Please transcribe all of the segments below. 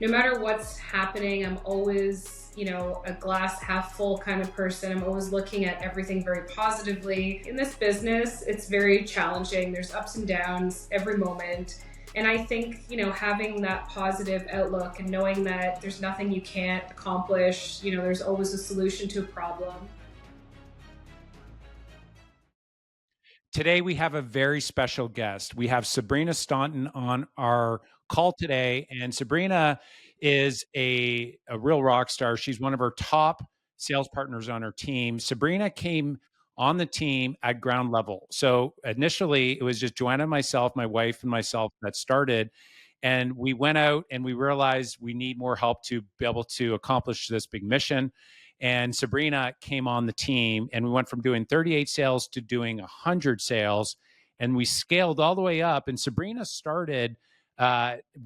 no matter what's happening, I'm always, a glass half full kind of person. I'm always looking at everything very positively. In this business, it's very challenging. There's ups and downs every moment. And I think, having that positive outlook and knowing that there's nothing you can't accomplish, there's always a solution to a problem. Today, we have a very special guest. We have Sabrina Staunton on our call today. And Sabrina is a real rock star. She's one of our top sales partners on our team. Sabrina came on the team at ground level. So initially, it was just Joanna and myself, my wife and myself that started. And we went out and we realized we need more help to be able to accomplish this big mission. And Sabrina came on the team, and we went from doing 38 sales to doing 100 sales, and we scaled all the way up. And Sabrina started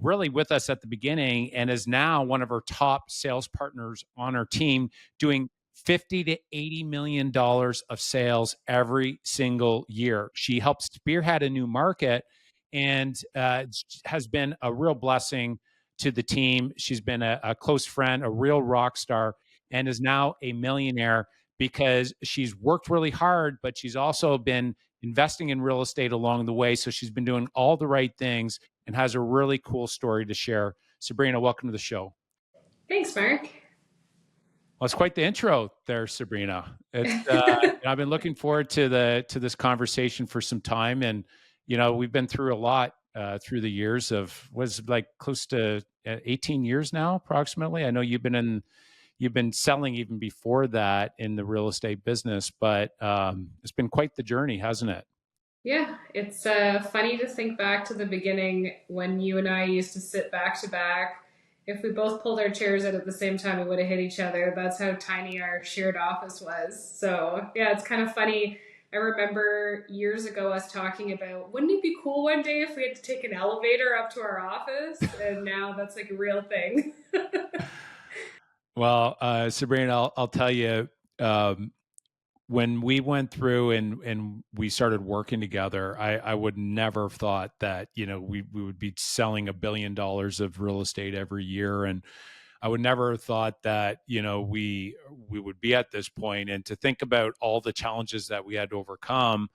really with us at the beginning and is now one of our top sales partners on our team, doing 50 to 80 million dollars of sales every single year. She helps spearhead a new market and has been a real blessing to the team. She's been a close friend, a real rock star, and is now a millionaire because she's worked really hard, but she's also been investing in real estate along the way. So she's been doing all the right things and has a really cool story to share. Sabrina, welcome to the show. Thanks, Mark. Well, it's quite the intro there, Sabrina. It's I've been looking forward to this conversation for some time, and we've been through a lot through the years of was like close to 18 years now, approximately. I know you've been selling even before that in the real estate business, but it's been quite the journey, hasn't it? Yeah, it's funny to think back to the beginning when you and I used to sit back to back. If we both pulled our chairs out at the same time, we would have hit each other. That's how tiny our shared office was. So, yeah, it's kind of funny. I remember years ago us talking about, wouldn't it be cool one day if we had to take an elevator up to our office? And now that's like a real thing. Well, Sabrina, I'll tell you, um, when we went through and we started working together, I would never have thought that we would be selling $1 billion of real estate every year, and I would never have thought that we would be at this point. And to think about all the challenges that we had to overcome,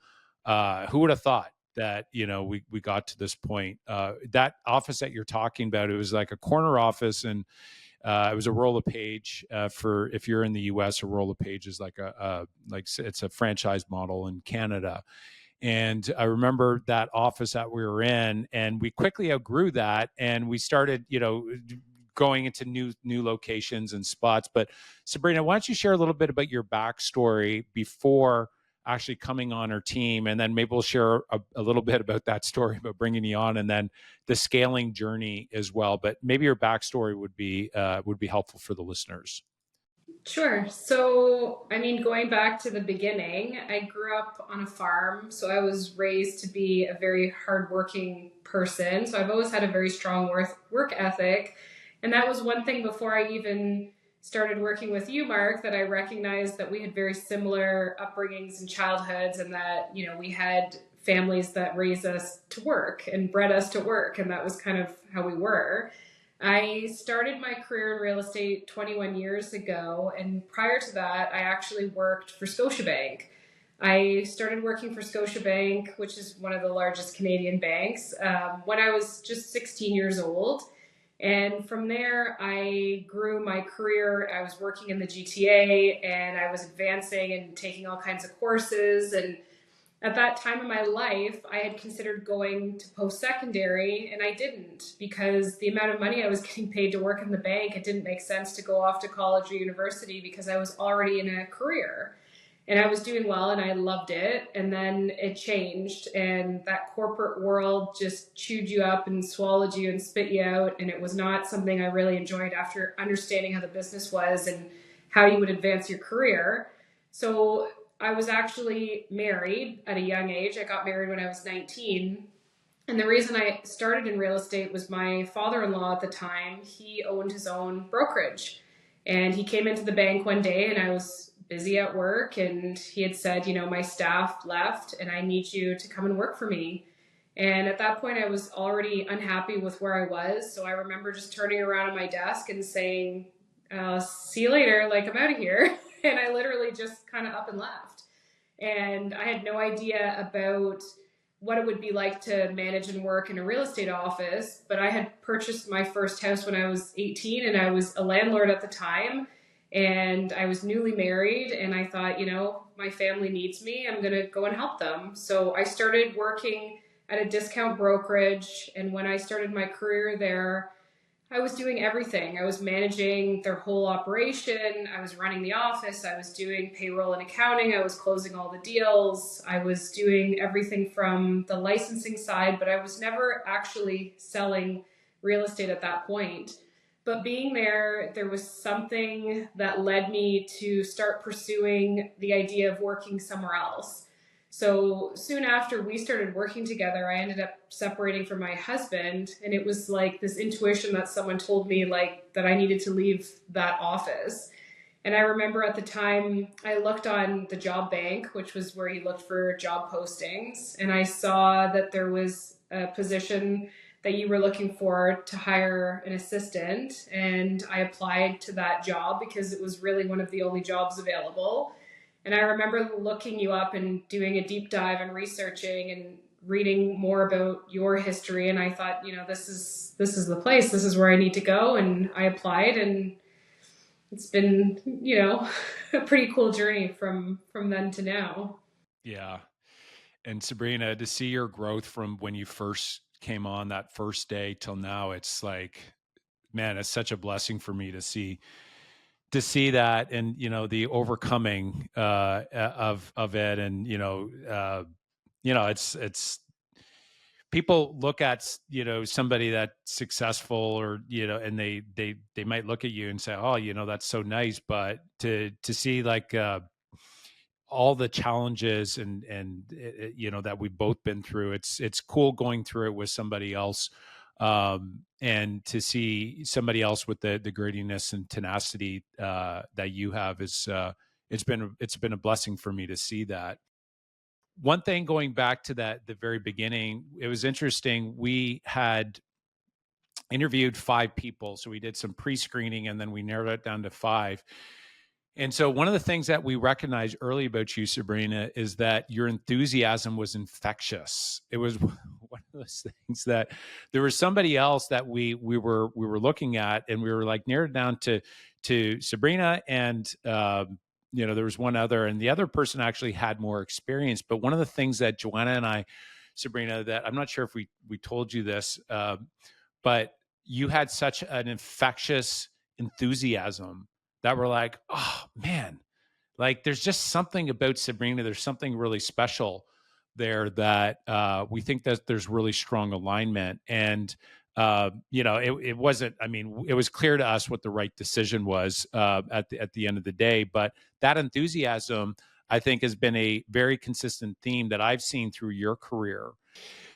who would have thought that we got to this point? That office that you're talking about, it was like a corner office, and it was a roll of page for if you're in the U.S. A roll of page is like it's a franchise model in Canada. And I remember that office that we were in, and we quickly outgrew that, and we started, going into new locations and spots. But Sabrina, why don't you share a little bit about your backstory before actually coming on our team, and then maybe we'll share a little bit about that story about bringing you on, and then the scaling journey as well. But maybe your backstory would be helpful for the listeners. Sure. So, I mean, going back to the beginning, I grew up on a farm. So I was raised to be a very hardworking person. So I've always had a very strong work ethic. And that was one thing before I even started working with you, Mark, that I recognized that we had very similar upbringings and childhoods, and that, we had families that raised us to work and bred us to work. And that was kind of how we were. I started my career in real estate 21 years ago, and prior to that, I actually worked for Scotiabank. I started working for Scotiabank, which is one of the largest Canadian banks, when I was just 16 years old. And from there, I grew my career. I was working in the GTA, and I was advancing and taking all kinds of courses. And at that time in my life, I had considered going to post-secondary, and I didn't, because the amount of money I was getting paid to work in the bank, it didn't make sense to go off to college or university because I was already in a career. And I was doing well and I loved it. And then it changed, and that corporate world just chewed you up and swallowed you and spit you out. And it was not something I really enjoyed after understanding how the business was and how you would advance your career. So I was actually married at a young age. I got married when I was 19. And the reason I started in real estate was my father-in-law at the time, he owned his own brokerage. And he came into the bank one day, and I was busy at work, and he had said, my staff left and I need you to come and work for me. And at that point, I was already unhappy with where I was. So I remember just turning around at my desk and saying, see you later, like I'm out of here. And I literally just kind of up and left. And I had no idea about what it would be like to manage and work in a real estate office. But I had purchased my first house when I was 18, and I was a landlord at the time. And I was newly married, and I thought, my family needs me. I'm going to go and help them. So I started working at a discount brokerage. And when I started my career there, I was doing everything. I was managing their whole operation. I was running the office. I was doing payroll and accounting. I was closing all the deals. I was doing everything from the licensing side, but I was never actually selling real estate at that point. But being there was something that led me to start pursuing the idea of working somewhere else. So soon after we started working together, I ended up separating from my husband, and it was like this intuition that someone told me like that I needed to leave that office. And I remember at the time I looked on the job bank, which was where you looked for job postings, and I saw that there was a position that you were looking for to hire an assistant, and I applied to that job because it was really one of the only jobs available. And I remember looking you up and doing a deep dive and researching and reading more about your history. And I thought, this is the place. This is where I need to go. And I applied, and it's been, a pretty cool journey from then to now. Yeah. And Sabrina, to see your growth from when you first came on that first day till now, it's like, man, it's such a blessing for me to see that, and the overcoming of it. And it's people look at somebody that's successful, or and they might look at you and say, oh, that's so nice. But to see like all the challenges and that we've both been through, it's cool going through it with somebody else, and to see somebody else with the grittiness and tenacity that you have is it's been a blessing for me to see that. One thing, going back to that the very beginning, it was interesting. We had interviewed 5 people, so we did some pre-screening and then we narrowed it down to 5. And so one of the things that we recognized early about you, Sabrina, is that your enthusiasm was infectious. It was one of those things that there was somebody else that we were looking at, and we were like narrowed down to Sabrina, and there was one other, and the other person actually had more experience. But one of the things that Joanna and I, Sabrina, that I'm not sure if we told you this, but you had such an infectious enthusiasm that we're like, oh man, like there's just something about Sabrina. There's something really special there that we think that there's really strong alignment. And it wasn't. I mean, it was clear to us what the right decision was at the end of the day. But that enthusiasm, I think, has been a very consistent theme that I've seen through your career.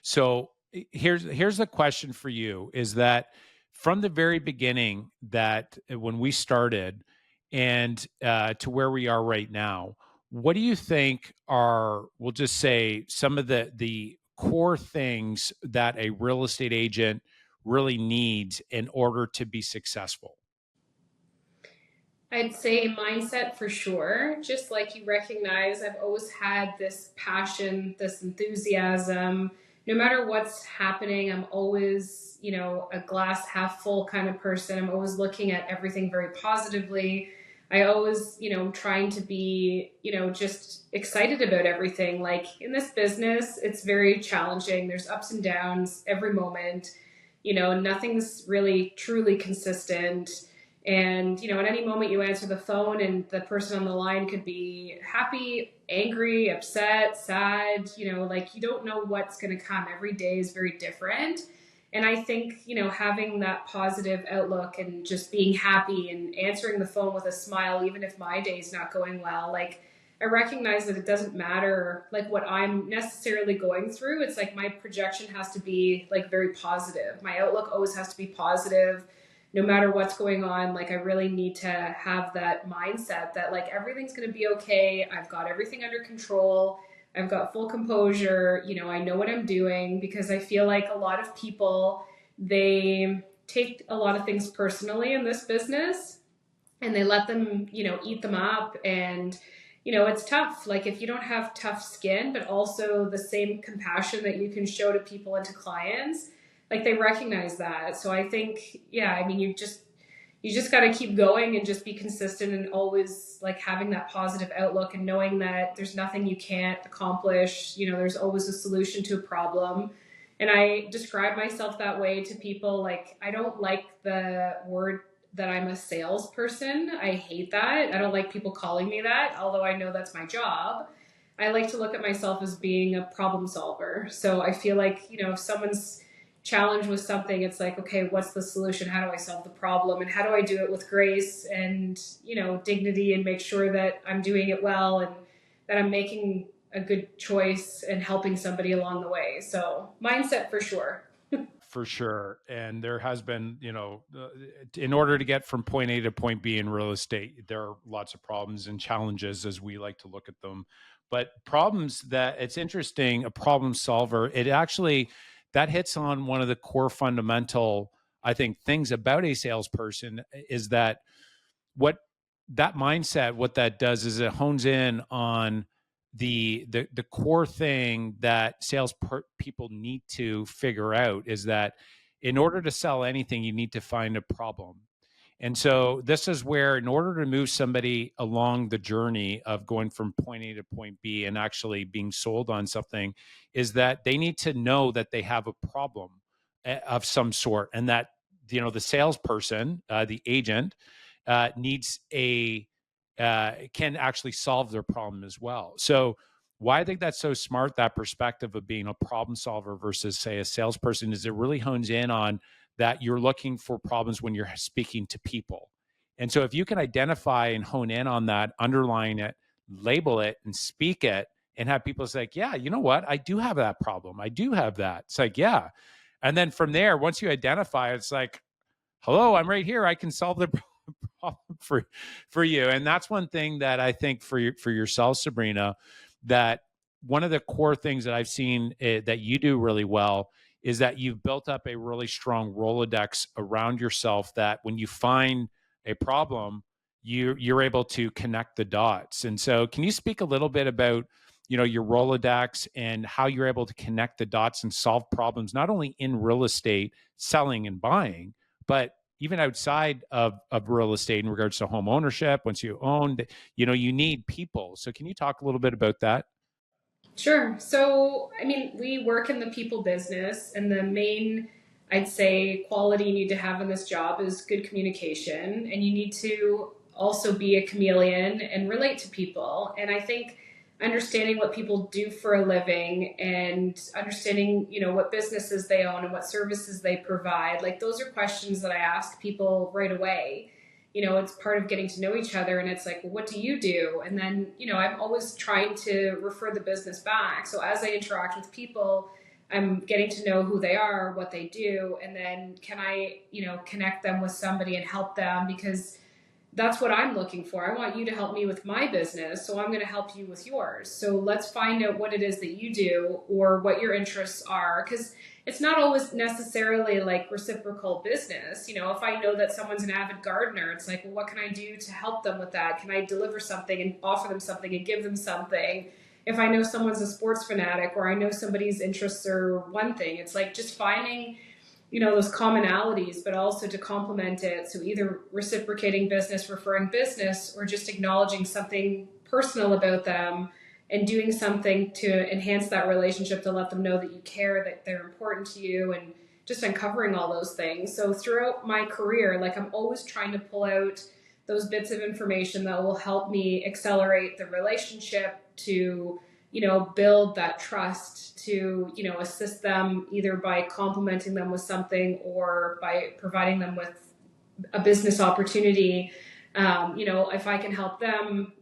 So here's the question for you: is that from the very beginning, that when we started and to where we are right now, what do you think are, we'll just say, some of the core things that a real estate agent really needs in order to be successful? I'd say mindset for sure. Just like you recognize, I've always had this passion, this enthusiasm. No matter what's happening, I'm always, a glass half full kind of person. I'm always looking at everything very positively. I always, am trying to be, just excited about everything. Like in this business, it's very challenging. There's ups and downs every moment. Nothing's really truly consistent. And, at any moment you answer the phone and the person on the line could be happy, angry, upset, sad, like you don't know what's going to come. Every day is very different. And I think, having that positive outlook and just being happy and answering the phone with a smile, even if my day's not going well, like I recognize that it doesn't matter like what I'm necessarily going through. It's like my projection has to be like very positive. My outlook always has to be positive no matter what's going on. Like I really need to have that mindset that like everything's going to be okay. I've got everything under control. I've got full composure. I know what I'm doing, because I feel like a lot of people, they take a lot of things personally in this business, and they let them, eat them up. And, it's tough. Like, if you don't have tough skin, but also the same compassion that you can show to people and to clients, like, they recognize that. So I think, yeah, I mean, you just got to keep going and just be consistent, and always like having that positive outlook and knowing that there's nothing you can't accomplish. There's always a solution to a problem. And I describe myself that way to people. Like, I don't like the word that I'm a salesperson. I hate that. I don't like people calling me that, although I know that's my job. I like to look at myself as being a problem solver. So I feel like, if someone's challenged with something, it's like, okay, what's the solution? How do I solve the problem? And how do I do it with grace and, dignity, and make sure that I'm doing it well, and that I'm making a good choice and helping somebody along the way. So mindset for sure. For sure. And there has been, in order to get from point A to point B in real estate, there are lots of problems and challenges as we like to look at them. But problems that it's interesting, a problem solver, it actually, that hits on one of the core fundamental, I think, things about a salesperson is that what that mindset, what that does is it hones in on the core thing that people need to figure out is that in order to sell anything, you need to find a problem. And so this is where, in order to move somebody along the journey of going from point A to point B and actually being sold on something, is that they need to know that they have a problem of some sort, and that the salesperson, the agent, needs can actually solve their problem as well. So why I think that's so smart, that perspective of being a problem solver versus, say, a salesperson, is it really hones in on that you're looking for problems when you're speaking to people. And so if you can identify and hone in on that, underline it, label it, and speak it, and have people say, yeah, you know what? I do have that problem. I do have that. It's like, yeah. And then from there, once you identify, it's like, hello, I'm right here. I can solve the problem for you. And that's one thing that I think for yourself, Sabrina, that one of the core things that I've seen that you do really well is that you've built up a really strong Rolodex around yourself, that when you find a problem, you're able to connect the dots. And so can you speak a little bit about your Rolodex and how you're able to connect the dots and solve problems, not only in real estate selling and buying, but even outside of real estate in regards to home ownership? Once you own, you need people. So can you talk a little bit about that? Sure. So, I mean, we work in the people business, and the main, I'd say, quality you need to have in this job is good communication. And you need to also be a chameleon and relate to people. And I think understanding what people do for a living, and understanding, what businesses they own and what services they provide, like, those are questions that I ask people right away. It's part of getting to know each other. And it's like, well, what do you do? And then, I'm always trying to refer the business back. So as I interact with people, I'm getting to know who they are, what they do, and then can I, connect them with somebody and help them, because that's what I'm looking for. I want you to help me with my business, so I'm going to help you with yours. So let's find out what it is that you do, or what your interests are, because it's not always necessarily like reciprocal business. If I know that someone's an avid gardener, it's like, well, what can I do to help them with that? Can I deliver something and offer them something and give them something? If I know someone's a sports fanatic, or I know somebody's interests are one thing, it's like just finding those commonalities, but also to complement it. So either reciprocating business, referring business, or just acknowledging something personal about them and doing something to enhance that relationship, to let them know that you care, that they're important to you, and just uncovering all those things. So throughout my career, like, I'm always trying to pull out those bits of information that will help me accelerate the relationship, to build that trust, to assist them either by complimenting them with something, or by providing them with a business opportunity. If I can help them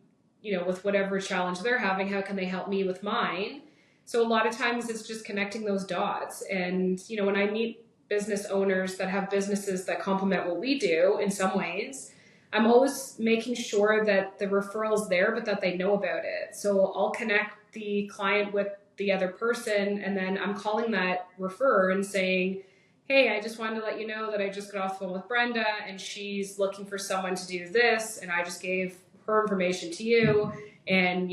with whatever challenge they're having, how can they help me with mine? So a lot of times it's just connecting those dots. And when I meet business owners that have businesses that complement what we do in some ways, I'm always making sure that the referral's there, but that they know about it. So I'll connect the client with the other person, and then I'm calling that referrer and saying, hey, I just wanted to let you know that I just got off the phone with Brenda and she's looking for someone to do this, and I just gave her information to you, and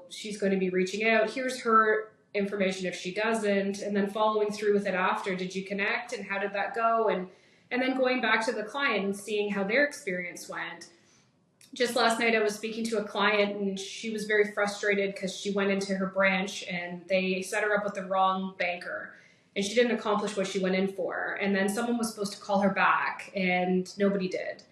she's going to be reaching out. Here's her information if she doesn't, and then following through with it after. Did you connect, and how did that go? And then going back to the client and seeing how their experience went. Just last night I was speaking to a client and she was very frustrated because she went into her branch and they set her up with the wrong banker and she didn't accomplish what she went in for. And then someone was supposed to call her back and nobody did.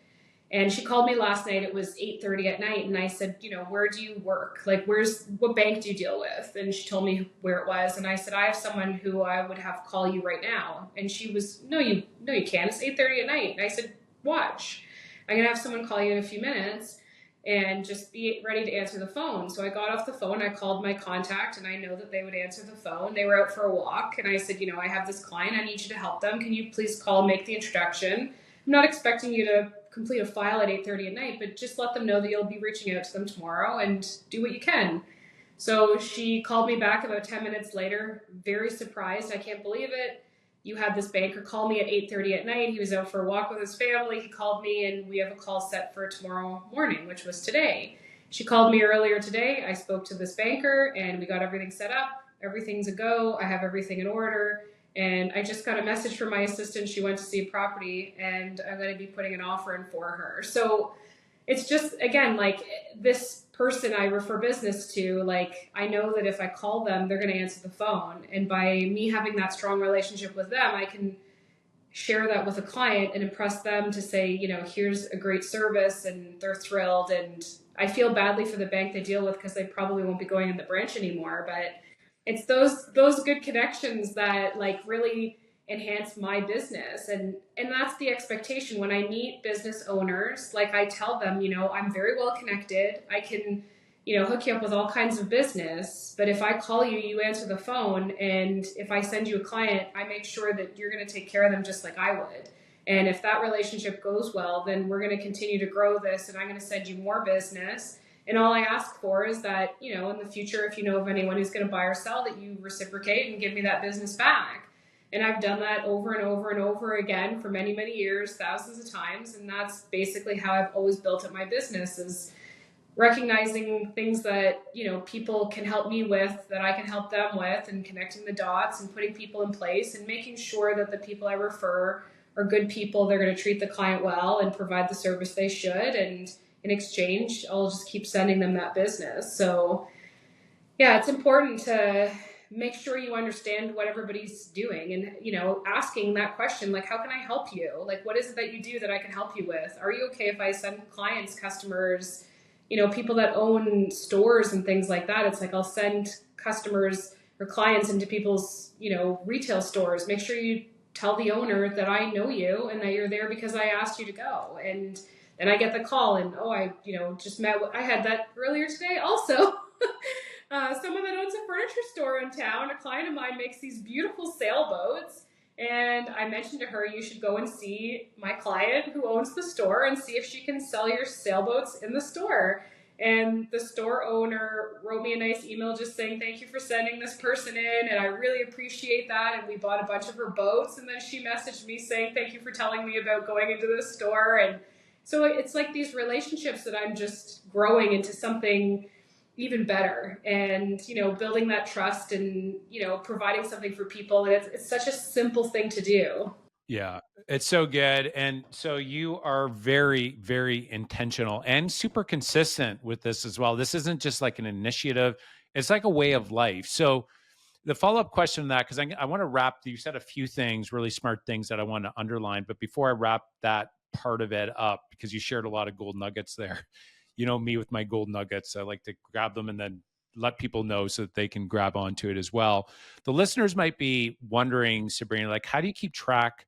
And she called me last night. It was 8:30 at night, and I said, where do you work? Like, what bank do you deal with? And she told me where it was, and I said, I have someone who I would have call you right now. And she was, no, you can't. It's 8:30 at night. And I said, watch. I'm gonna have someone call you in a few minutes, and just be ready to answer the phone. So I got off the phone. I called my contact, and I know that they would answer the phone. They were out for a walk, and I said, I have this client. I need you to help them. Can you please call, make the introduction? I'm not expecting you to complete a file at 8:30 at night, but just let them know that you'll be reaching out to them tomorrow and do what you can. So she called me back about 10 minutes later, very surprised. I can't believe it. You had this banker call me at 8:30 at night. He was out for a walk with his family. He called me and we have a call set for tomorrow morning, which was today. She called me earlier today. I spoke to this banker and we got everything set up. Everything's a go. I have everything in order. And I just got a message from my assistant. She went to see a property and I'm going to be putting an offer in for her. So it's just, again, like this person I refer business to, like I know that if I call them, they're going to answer the phone. And by me having that strong relationship with them, I can share that with a client and impress them to say, here's a great service, and they're thrilled. And I feel badly for the bank they deal with because they probably won't be going in the branch anymore. But it's those good connections that like really enhance my business, and that's the expectation when I meet business owners. Like I tell them, I'm very well connected. I can hook you up with all kinds of business, but if I call you, you answer the phone, and if I send you a client, I make sure that you're going to take care of them just like I would. And if that relationship goes well, then we're going to continue to grow this, and I'm going to send you more business. And all I ask for is that, in the future, if you know of anyone who's going to buy or sell, that you reciprocate and give me that business back. And I've done that over and over and over again for many, many years, thousands of times. And that's basically how I've always built up my business, is recognizing things that, people can help me with, that I can help them with, and connecting the dots and putting people in place and making sure that the people I refer are good people. They're going to treat the client well and provide the service they should. And in exchange, I'll just keep sending them that business. So yeah, it's important to make sure you understand what everybody's doing, and, asking that question, like, how can I help you? Like, what is it that you do that I can help you with? Are you okay if I send clients, customers, people that own stores and things like that? It's like, I'll send customers or clients into people's, retail stores. Make sure you tell the owner that I know you and that you're there because I asked you to go. And then I get the call, and just met. I had that earlier today also. Someone that owns a furniture store in town, a client of mine, makes these beautiful sailboats. And I mentioned to her, you should go and see my client who owns the store and see if she can sell your sailboats in the store. And the store owner wrote me a nice email just saying, thank you for sending this person in, and I really appreciate that. And we bought a bunch of her boats. And then she messaged me saying, thank you for telling me about going into the store. And so it's like these relationships that I'm just growing into something even better, and building that trust, and providing something for people. And it's such a simple thing to do. Yeah, it's so good. And so you are very, very intentional and super consistent with this as well. This isn't just like an initiative, it's like a way of life. So the follow-up question to that, because I want to wrap, you said a few things, really smart things that I want to underline. But before I wrap that part of it up, because you shared a lot of gold nuggets there, me with my gold nuggets, I like to grab them and then let people know so that they can grab onto it as well. The listeners might be wondering, Sabrina, like, how do you keep track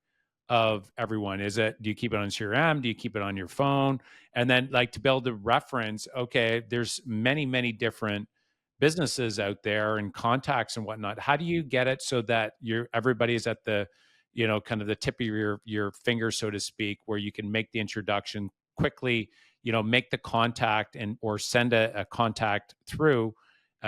of everyone? Do you keep it on CRM? Do you keep it on your phone? And then like to build a reference, okay, there's many, many different businesses out there and contacts and whatnot. How do you get it so that everybody is at the, kind of the tip of your finger, so to speak, where you can make the introduction quickly, make the contact or send a contact through,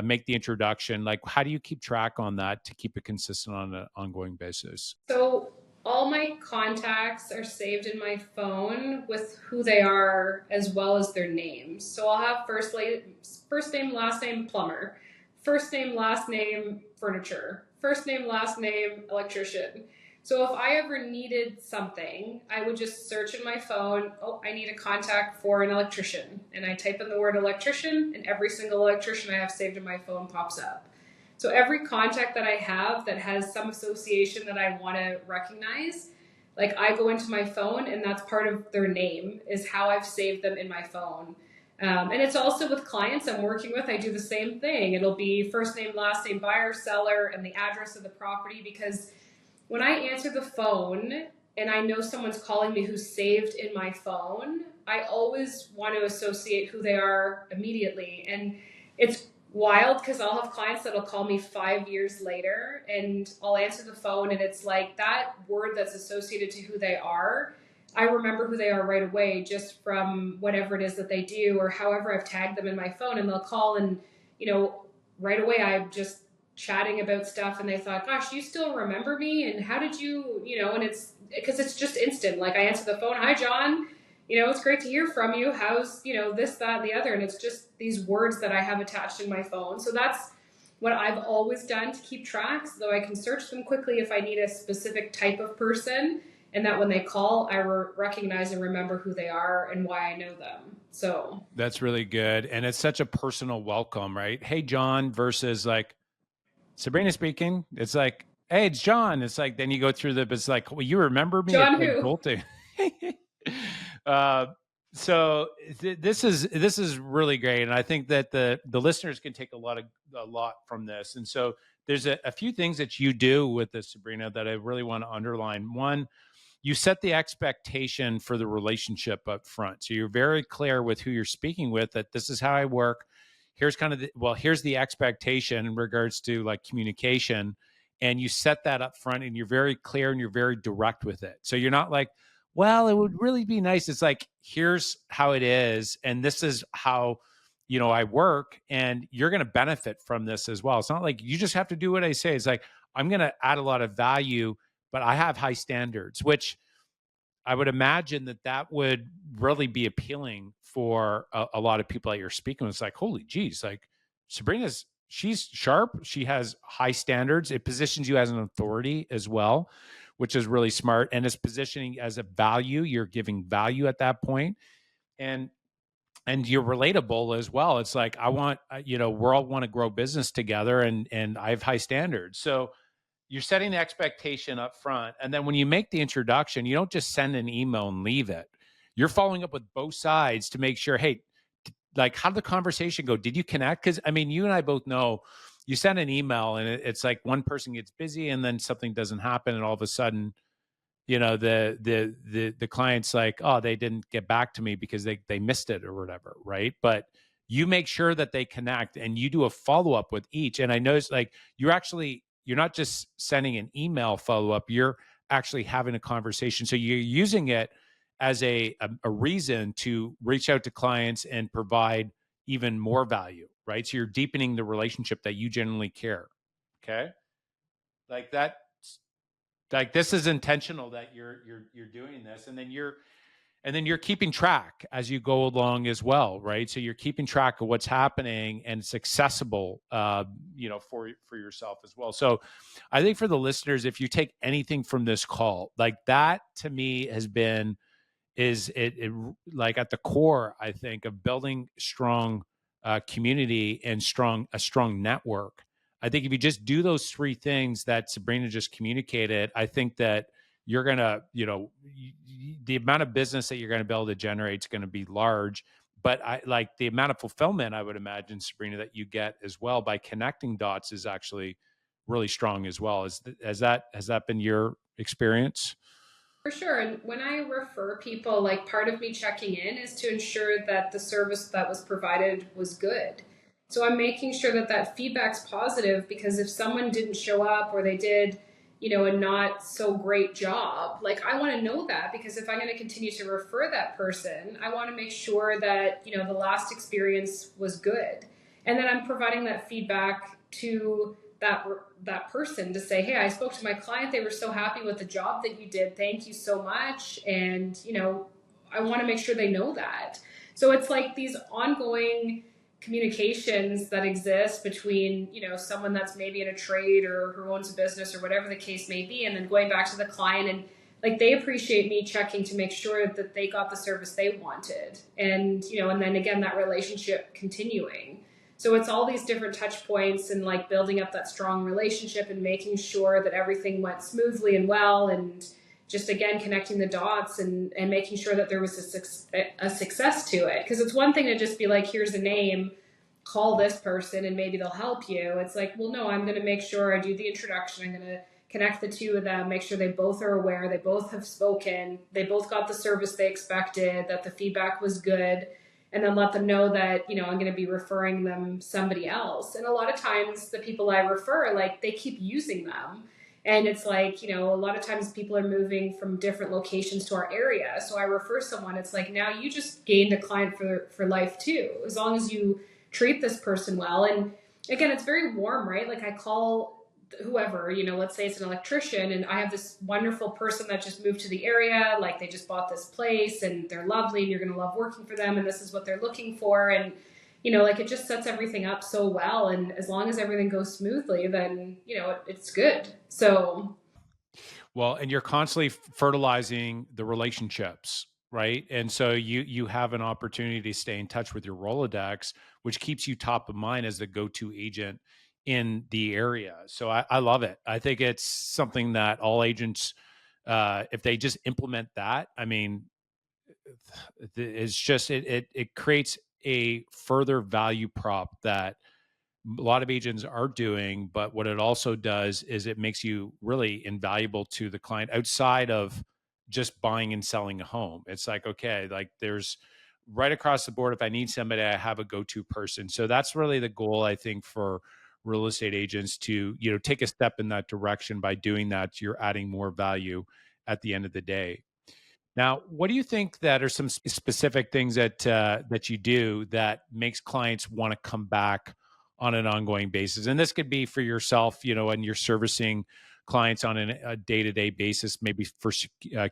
make the introduction. Like, how do you keep track on that to keep it consistent on an ongoing basis? So all my contacts are saved in my phone with who they are as well as their names. So I'll have first name, last name, plumber, first name, last name, furniture, first name, last name, electrician. So if I ever needed something, I would just search in my phone, oh, I need a contact for an electrician. And I type in the word electrician, and every single electrician I have saved in my phone pops up. So every contact that I have that has some association that I want to recognize, like I go into my phone and that's part of their name is how I've saved them in my phone. And it's also with clients I'm working with, I do the same thing. It'll be first name, last name, buyer, seller, and the address of the property, because when I answer the phone and I know someone's calling me who's saved in my phone, I always want to associate who they are immediately. And it's wild because I'll have clients that'll call me 5 years later and I'll answer the phone and it's like that word that's associated to who they are. I remember who they are right away just from whatever it is that they do or however I've tagged them in my phone, and they'll call and, right away I'm just chatting about stuff and they thought, gosh, you still remember me? And how did you, and it's because it's just instant. Like I answer the phone, hi, John. It's great to hear from you. How's, this, that, and the other. And it's just these words that I have attached in my phone. So that's what I've always done to keep track, so I can search them quickly if I need a specific type of person. And that when they call, I recognize and remember who they are and why I know them. So That's really good. And it's such a personal welcome, right? Hey, John, versus like, Sabrina speaking. It's like, hey, it's John. It's like, then you go through it's like, well, you remember me? It's John like who? jolting. uh, so this is really great, and I think that the listeners can take a lot from this. And so there's a few things that you do with this, Sabrina, that I really want to underline. One, you set the expectation for the relationship up front. So you're very clear with who you're speaking with, that this is how I work. Here's here's the expectation in regards to like communication. And you set that up front and you're very clear and you're very direct with it. So you're not like, well, it would really be nice. It's like, here's how it is. And this is how, I work, and you're going to benefit from this as well. It's not like you just have to do what I say. It's like, I'm going to add a lot of value, but I have high standards, which I would imagine that would really be appealing for a lot of people that you're speaking with. It's like, holy geez, like she's sharp. She has high standards. It positions you as an authority as well, which is really smart. And it's positioning as a value. You're giving value at that point. And you're relatable as well. It's like, I want, we all want to grow business together, and I have high standards. So you're setting the expectation up front. And then when you make the introduction, you don't just send an email and leave it. You're following up with both sides to make sure, hey, like, how did the conversation go? Did you connect? Because I mean, you and I both know you send an email and it's like one person gets busy and then something doesn't happen. And all of a sudden, the client's like, oh, they didn't get back to me because they missed it or whatever, right? But you make sure that they connect and you do a follow-up with each. And I noticed, like, you're not just sending an email follow-up, you're actually having a conversation. So you're using it as a reason to reach out to clients and provide even more value, right? So you're deepening the relationship that you genuinely care. Okay, like that. Like, this is intentional that you're doing this, and then you're keeping track as you go along as well, right? So you're keeping track of what's happening, and it's accessible, for yourself as well. So I think for the listeners, if you take anything from this call, like that, to me has been is it like at the core, I think, of building strong community and a strong network. I think if you just do those three things that Sabrina just communicated, I think that you're gonna, the amount of business that you're gonna be able to generate is gonna be large. But I like the amount of fulfillment, I would imagine, Sabrina, that you get as well by connecting dots is actually really strong as well. Has that been your experience? for sure. And when I refer people, like part of me checking in is to ensure that the service that was provided was good. So I'm making sure that that feedback's positive, because if someone didn't show up or they did, a not so great job, like I want to know that, because if I'm going to continue to refer that person, I want to make sure that, the last experience was good. And then I'm providing that feedback to that person to say, hey, I spoke to my client, they were so happy with the job that you did, thank you so much. And I want to make sure they know that. So it's like these ongoing communications that exist between someone that's maybe in a trade or who owns a business or whatever the case may be, and then going back to the client, and like they appreciate me checking to make sure that they got the service they wanted, and then again that relationship continuing. So it's all these different touch points and like building up that strong relationship and making sure that everything went smoothly and well, and just again connecting the dots and making sure that there was a success to it. Because it's one thing to just be like, here's a name, call this person and maybe they'll help you. It's like, well, no, I'm going to make sure I do the introduction. I'm going to connect the two of them, make sure they both are aware, they both have spoken, they both got the service they expected, that the feedback was good, and then let them know that I'm going to be referring them somebody else. And a lot of times the people I refer, like, they keep using them. And it's like, a lot of times people are moving from different locations to our area. So I refer someone, it's like, now you just gained a client for life too, as long as you treat this person well. And again, it's very warm, right? Like I call whoever, let's say it's an electrician, and I have this wonderful person that just moved to the area, like they just bought this place and they're lovely and you're going to love working for them and this is what they're looking for. And like it just sets everything up so well, and as long as everything goes smoothly, then it's good. So Well, and you're constantly fertilizing the relationships, right? And so you have an opportunity to stay in touch with your Rolodex, which keeps you top of mind as the go-to agent in the area. So I love it. I think it's something that all agents, if they just implement that, I mean, it's just it creates a further value prop that a lot of agents are doing. But what it also does is it makes you really invaluable to the client outside of just buying and selling a home. It's like, okay, like there's right across the board, if I need somebody, I have a go-to person. So that's really the goal, I think, for real estate agents to take a step in that direction. By doing that, you're adding more value at the end of the day. Now, what do you think that are some specific things that you do that makes clients want to come back on an ongoing basis? And this could be for yourself, and you're servicing clients on a day-to-day basis, maybe for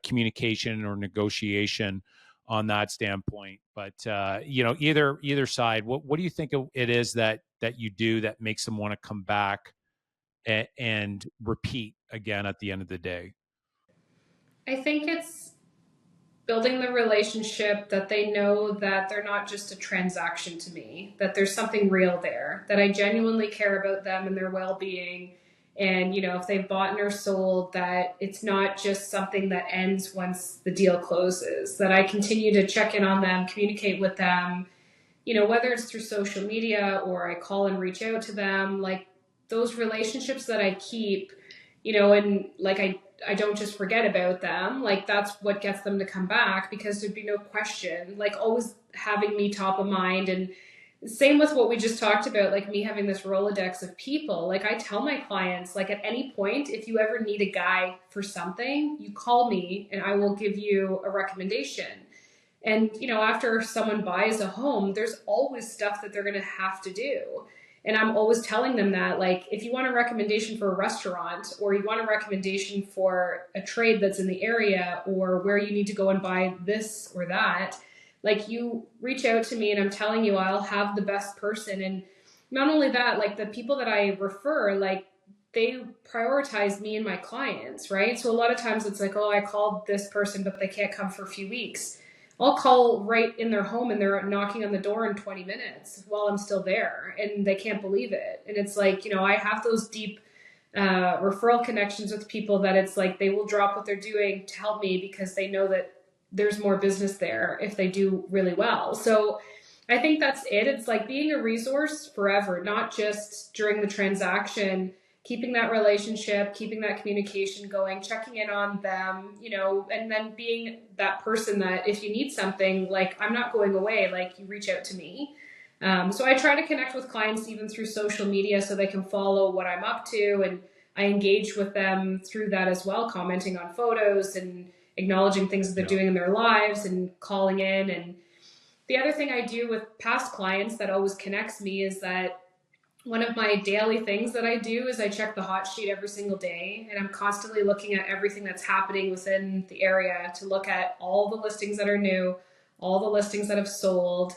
communication or negotiation on that standpoint. But either side, what do you think it is that you do that makes them want to come back and repeat again at the end of the day? I think it's building the relationship, that they know that they're not just a transaction to me, that there's something real there, that I genuinely care about them and their well-being. And if they've bought or sold, that it's not just something that ends once the deal closes, that I continue to check in on them, communicate with them, whether it's through social media or I call and reach out to them. Like those relationships that I keep, and like I don't just forget about them. Like that's what gets them to come back, because there'd be no question, like always having me top of mind. And same with what we just talked about, like me having this Rolodex of people. Like I tell my clients, like at any point, if you ever need a guy for something, you call me and I will give you a recommendation. And after someone buys a home, there's always stuff that they're going to have to do. And I'm always telling them that, like, if you want a recommendation for a restaurant, or you want a recommendation for a trade that's in the area, or where you need to go and buy this or that, like you reach out to me and I'm telling you I'll have the best person. And not only that, like the people that I refer, like they prioritize me and my clients, right? So a lot of times it's like, oh, I called this person, but they can't come for a few weeks. I'll call right in their home and they're knocking on the door in 20 minutes while I'm still there, and they can't believe it. And it's like, I have those deep referral connections with people that it's like they will drop what they're doing to help me because they know that there's more business there if they do really well. So I think that's it. It's like being a resource forever, not just during the transaction, keeping that relationship, keeping that communication going, checking in on them, and then being that person that if you need something, like I'm not going away, like you reach out to me. So I try to connect with clients even through social media so they can follow what I'm up to, and I engage with them through that as well, commenting on photos and acknowledging things that they're doing in their lives and calling in. And The other thing I do with past clients that always connects me is that one of my daily things that I do is I check the hot sheet every single day, and I'm constantly looking at everything that's happening within the area to look at all the listings that are new, all the listings that have sold.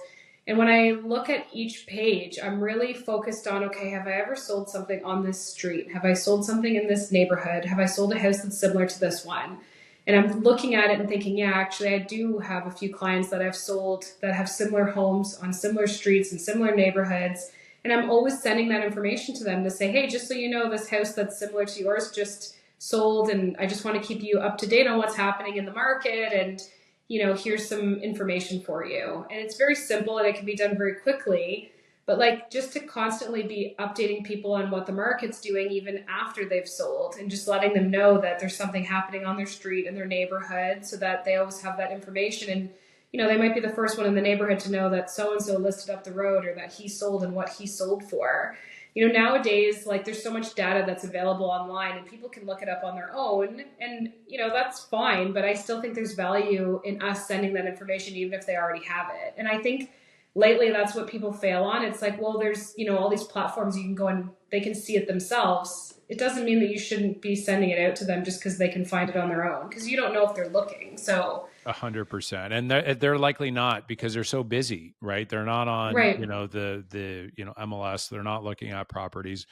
And when I look at each page, I'm really focused on, okay, have I ever sold something on this street? Have I sold something in this neighborhood? Have I sold a house that's similar to this one? And I'm looking at it and thinking, yeah, actually, I do have a few clients that I've sold that have similar homes on similar streets and similar neighborhoods. And I'm always sending that information to them to say, hey, just so you know, this house that's similar to yours just sold, and I just want to keep you up to date on what's happening in the market. And, here's some information for you. And it's very simple and it can be done very quickly. But like just to constantly be updating people on what the market's doing even after they've sold, and just letting them know that there's something happening on their street in their neighborhood so that they always have that information. And they might be the first one in the neighborhood to know that so and so listed up the road, or that he sold and what he sold for. Nowadays, like, there's so much data that's available online and people can look it up on their own, and that's fine, but I still think there's value in us sending that information even if they already have it. And I think lately that's what people fail on. It's like, well, there's all these platforms you can go and they can see it themselves. It doesn't mean that you shouldn't be sending it out to them just because they can find it on their own, because you don't know if they're looking. So 100%. And they're likely not, because they're so busy, right? They're not on, right. the MLS. They're not looking at properties.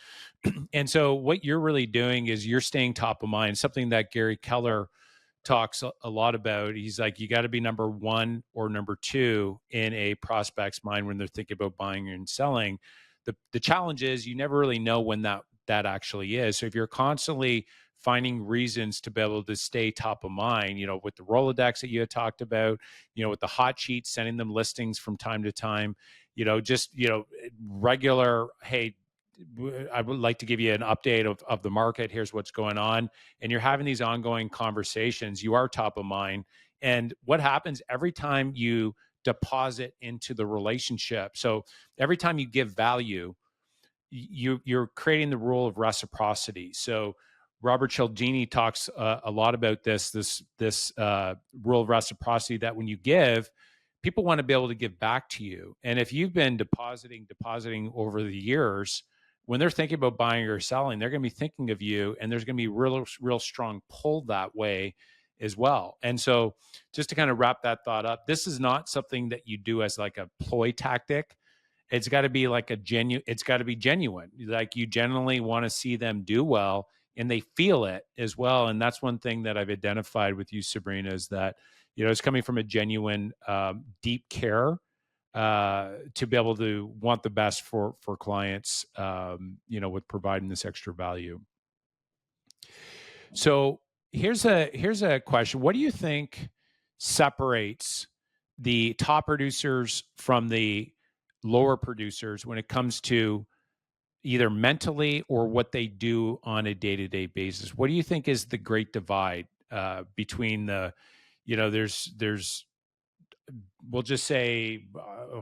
And so what you're really doing is you're staying top of mind, something that Gary Keller talks a lot about. He's like, you got to be number one or number two in a prospect's mind when they're thinking about buying and selling. The challenge is you never really know when that actually is. So if you're constantly finding reasons to be able to stay top of mind, with the Rolodex that you had talked about, with the hot sheets, sending them listings from time to time, just, regular, hey, I would like to give you an update of the market. Here's what's going on. And you're having these ongoing conversations. You are top of mind. And what happens every time you deposit into the relationship? So every time you give value, you're creating the rule of reciprocity. So Robert Cialdini talks a lot about this rule of reciprocity, that when you give, people want to be able to give back to you. And if you've been depositing over the years, when they're thinking about buying or selling, they're going to be thinking of you, and there's going to be real strong pull that way as well. And so just to kind of wrap that thought up, this is not something that you do as like a ploy tactic. It's got to be like it's got to be genuine. Like, you genuinely want to see them do well, and they feel it as well. And that's one thing that I've identified with you, Sabrina, is that, it's coming from a genuine, deep care, to be able to want the best for clients, with providing this extra value. So here's a question. What do you think separates the top producers from the lower producers when it comes to either mentally or what they do on a day-to-day basis? What do you think is the great divide, between there's we'll just say,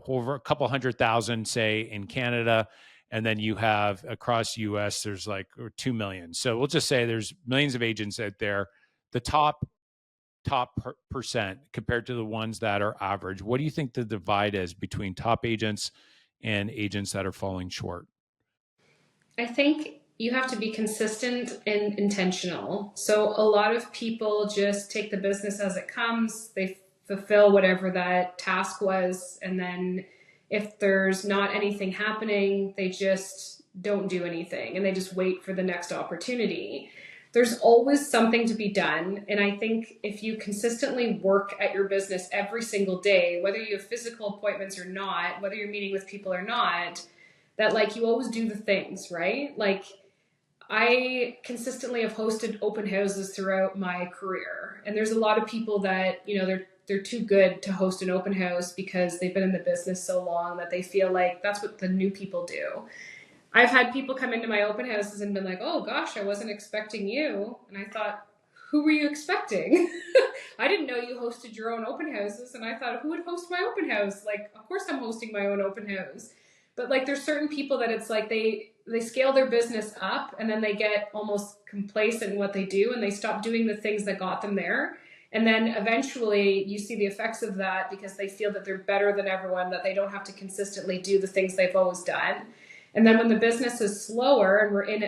over a couple 100,000, say, in Canada, and then you have across US, there's like 2 million. So we'll just say there's millions of agents out there. The top percent compared to the ones that are average. What do you think the divide is between top agents and agents that are falling short? I think you have to be consistent and intentional. So a lot of people just take the business as it comes. They fulfill whatever that task was, and then if there's not anything happening, they just don't do anything and they just wait for the next opportunity. There's always something to be done. And I think if you consistently work at your business every single day, whether you have physical appointments or not, whether you're meeting with people or not, that like you always do the things, right? Like, I consistently have hosted open houses throughout my career. And there's a lot of people that, they're too good to host an open house because they've been in the business so long that they feel like that's what the new people do. I've had people come into my open houses and been like, oh gosh, I wasn't expecting you. And I thought, who were you expecting? I didn't know you hosted your own open houses. And I thought, who would host my open house? Like, of course I'm hosting my own open house. But like, there's certain people that it's like they scale their business up and then they get almost complacent in what they do and they stop doing the things that got them there. And then eventually you see the effects of that because they feel that they're better than everyone, that they don't have to consistently do the things they've always done. And then when the business is slower and we're in,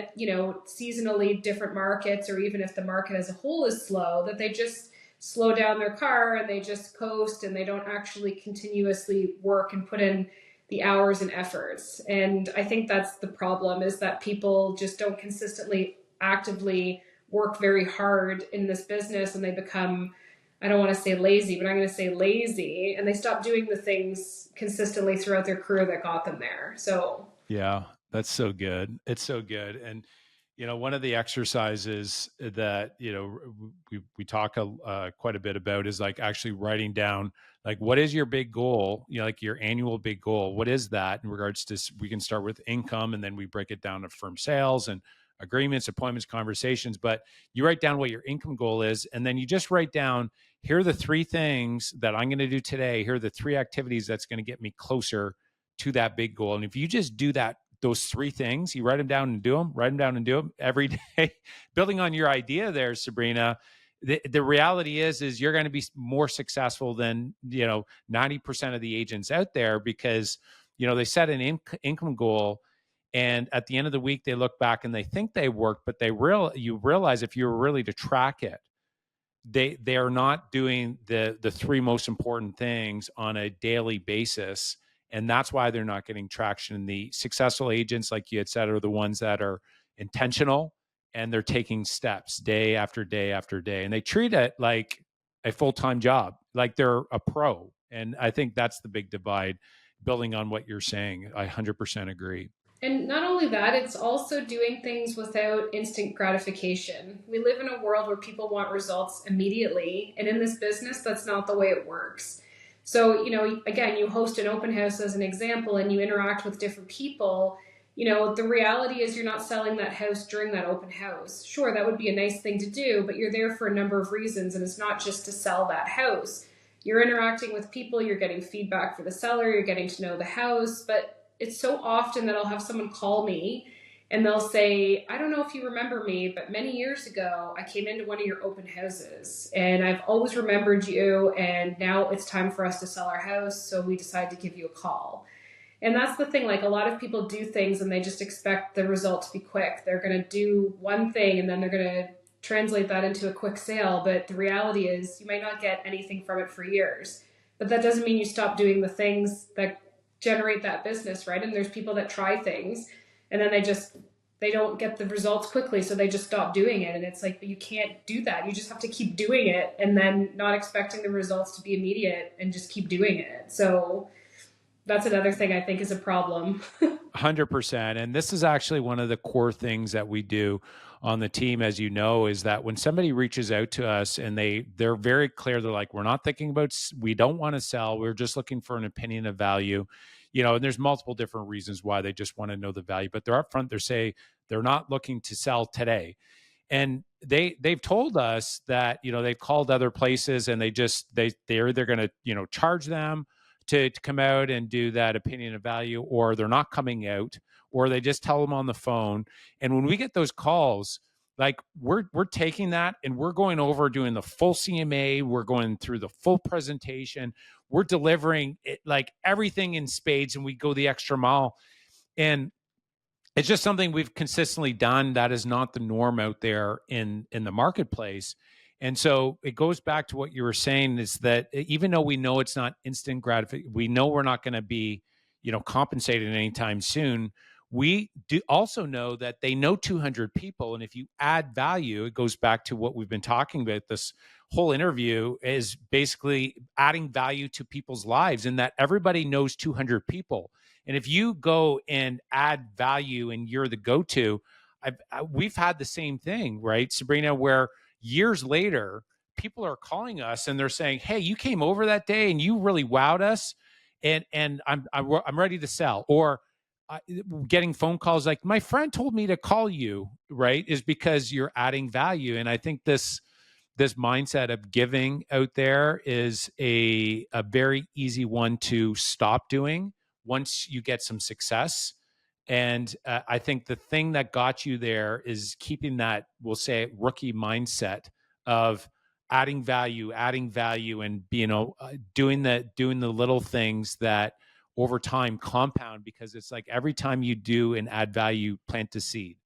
seasonally different markets, or even if the market as a whole is slow, that they just slow down their car and they just coast and they don't actually continuously work and put in the hours and efforts. And I think that's the problem, is that people just don't consistently actively work very hard in this business, and they become, I don't want to say lazy, but I'm going to say lazy, and they stop doing the things consistently throughout their career that got them there. So Yeah, that's so good. It's so good. And one of the exercises that we talk quite a bit about is like actually writing down, like, what is your big goal? Like your annual big goal. What is that in regards to? We can start with income, and then we break it down to firm sales and agreements, appointments, conversations. But you write down what your income goal is, and then you just write down, here are the three things that I'm going to do today. Here are the three activities that's going to get me closer to that big goal. And if you just do that, those three things, you write them down and do them, write them down and do them every day, building on your idea there, Sabrina. The reality is you're going to be more successful than 90% of the agents out there, because they set an income goal, and at the end of the week they look back and they think they worked, but you realize if you were really to track it, they are not doing the three most important things on a daily basis, and that's why they're not getting traction. The successful agents, like you had said, are the ones that are intentional, and they're taking steps day after day after day, and they treat it like a full-time job, like they're a pro. And I think that's the big divide, building on what you're saying. I 100% agree. and not only that, it's also doing things without instant gratification. We live in a world where people want results immediately, and in this business, that's not the way it works. So, again, you host an open house as an example and you interact with different people. The reality is you're not selling that house during that open house. Sure, that would be a nice thing to do, but you're there for a number of reasons, and it's not just to sell that house. You're interacting with people, you're getting feedback for the seller, you're getting to know the house, but it's so often that I'll have someone call me and they'll say, I don't know if you remember me, but many years ago, I came into one of your open houses and I've always remembered you. And now it's time for us to sell our house. So we decided to give you a call. And that's the thing. Like, a lot of people do things and they just expect the result to be quick. They're going to do one thing and then they're going to translate that into a quick sale. But the reality is you might not get anything from it for years. But that doesn't mean you stop doing the things that generate that business, right? And there's people that try things and then they don't get the results quickly, so they just stop doing it. And it's like, but you can't do that. You just have to keep doing it and then not expecting the results to be immediate and just keep doing it. So that's another thing I think is a problem. 100%. And this is actually one of the core things that we do on the team, as you know, is that when somebody reaches out to us and they're very clear, they're like, we're not thinking about, we don't want to sell. We're just looking for an opinion of value, and there's multiple different reasons why they just want to know the value, but they're upfront. They're not looking to sell today. And they've told us that, they've called other places and they're either going to, charge them to come out and do that opinion of value, or they're not coming out, or they just tell them on the phone. And when we get those calls, like we're taking that and we're going over doing the full CMA, we're going through the full presentation, we're delivering it, like everything in spades, and we go the extra mile. And it's just something we've consistently done. That is not the norm out there in the marketplace. And so it goes back to what you were saying, is that even though we know it's not instant gratification, we know we're not going to be, compensated anytime soon. We do also know that they know 200 people. And if you add value, it goes back to what we've been talking about. This whole interview is basically adding value to people's lives, and that everybody knows 200 people. And if you go and add value and you're the go-to, we've had the same thing, right, Sabrina, where years later, people are calling us and they're saying, "Hey, you came over that day and you really wowed us, and I'm ready to sell." Or getting phone calls like, "My friend told me to call you," right? Is because you're adding value. And I think this mindset of giving out there is a very easy one to stop doing once you get some success. And I think the thing that got you there is keeping that, we'll say, rookie mindset of, adding value, and doing the little things that over time compound, because it's like every time you do and add value, plant a seed,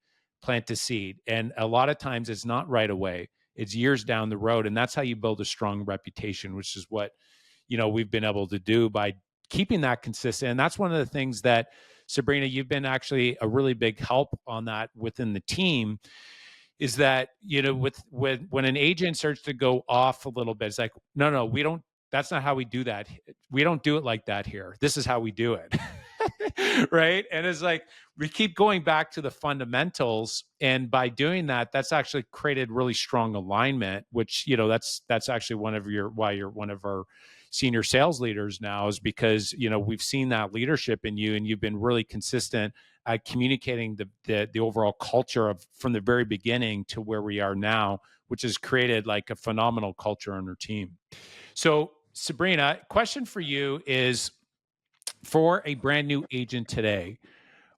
and a lot of times it's not right away, it's years down the road, and that's how you build a strong reputation, which is what we've been able to do by keeping that consistent. And that's one of the things that, Sabrina, you've been actually a really big help on that within the team, is that with when an agent starts to go off a little bit, it's like, no, we don't, that's not how we do that, we don't do it like that here, this is how we do it. Right. And it's like we keep going back to the fundamentals, and by doing that, that's actually created really strong alignment, which that's actually why you're one of our senior sales leaders now, is because we've seen that leadership in you, and you've been really consistent at communicating the overall culture of from the very beginning to where we are now, which has created like a phenomenal culture on our team. So Sabrina, question for you is, for a brand new agent today,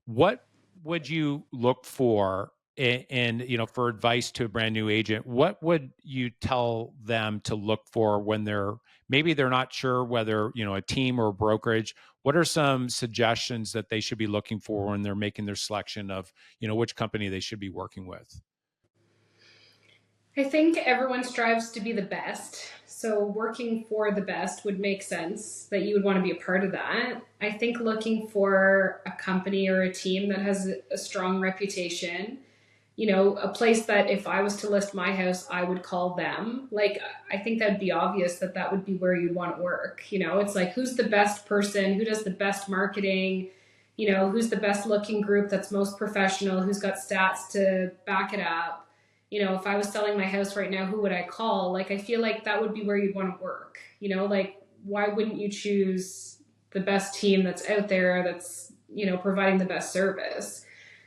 what would you look for and for advice to a brand new agent? What would you tell them to look for when they're not sure whether a team or a brokerage? What are some suggestions that they should be looking for when they're making their selection of which company they should be working with? I think everyone strives to be the best. So working for the best would make sense that you would want to be a part of that. I think looking for a company or a team that has a strong reputation, a place that if I was to list my house, I would call them. Like, I think that'd be obvious that that would be where you'd want to work. It's like, who's the best person? Who does the best marketing? Who's the best looking group that's most professional? Who's got stats to back it up? If I was selling my house right now, who would I call? Like, I feel like that would be where you'd want to work. Like, why wouldn't you choose the best team that's out there that's, providing the best service?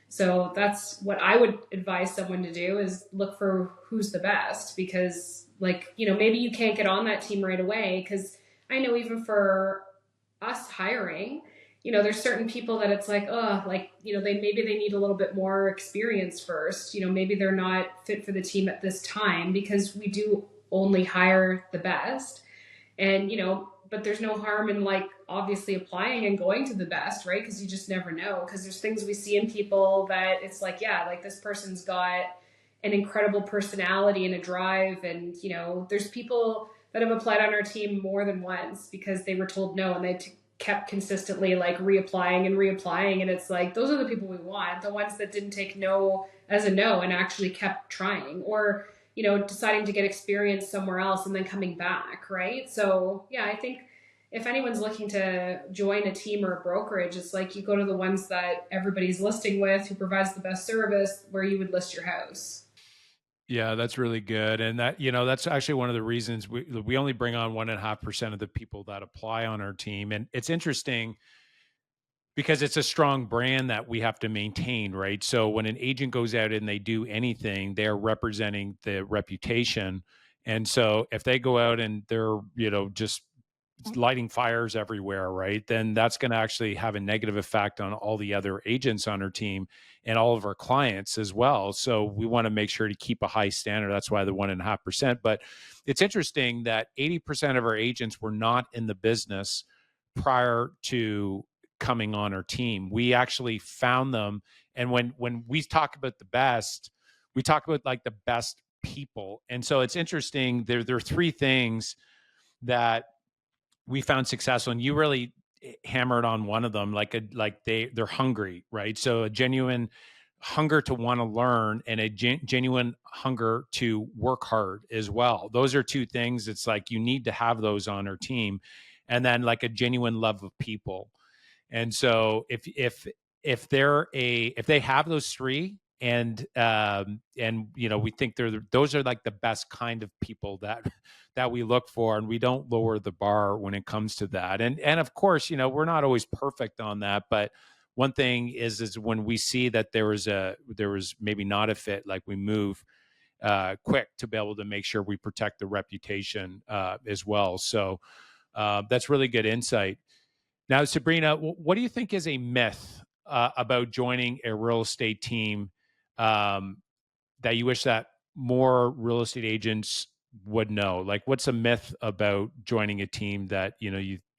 So that's what I would advise someone to do, is look for who's the best, because maybe you can't get on that team right away. Because I know even for us hiring, there's certain people that it's like, oh, they need a little bit more experience first. Maybe they're not fit for the team at this time, because we do only hire the best. And, but there's no harm in obviously applying and going to the best, right? Because you just never know. Because there's things we see in people that it's like, yeah, like this person's got an incredible personality and a drive. And, there's people that have applied on our team more than once because they were told no, and they kept consistently reapplying and reapplying. And it's like, those are the people we want, the ones that didn't take no as a no and actually kept trying, or deciding to get experience somewhere else and then coming back, right? So yeah, I think if anyone's looking to join a team or a brokerage, it's like you go to the ones that everybody's listing with, who provides the best service, where you would list your house. Yeah, that's really good. And that's actually one of the reasons we only bring on 1.5% of the people that apply on our team. And it's interesting because it's a strong brand that we have to maintain, right? So when an agent goes out and they do anything, they're representing the reputation. And so if they go out and they're, just lighting fires everywhere, right, then that's going to actually have a negative effect on all the other agents on our team and all of our clients as well. So we want to make sure to keep a high standard. That's why the 1.5%. But it's interesting that 80% of our agents were not in the business prior to coming on our team. We actually found them. And when we talk about the best, we talk about like the best people. And so it's interesting. There are three things that we found successful, and you really hammered on one of them. They're hungry, right? So a genuine hunger to want to learn, and a genuine hunger to work hard as well. Those are two things. It's like you need to have those on our team, and then like a genuine love of people. And so if they have those three, and we think those are like the best kind of people that we look for, and we don't lower the bar when it comes to that. And of course, we're not always perfect on that, but one thing is when we see that there was maybe not a fit, like we move quick to be able to make sure we protect the reputation as well. So that's really good insight. Now, Sabrina, what do you think is a myth about joining a real estate team, that you wish that more real estate agents would know? Like, what's a myth about joining a team that,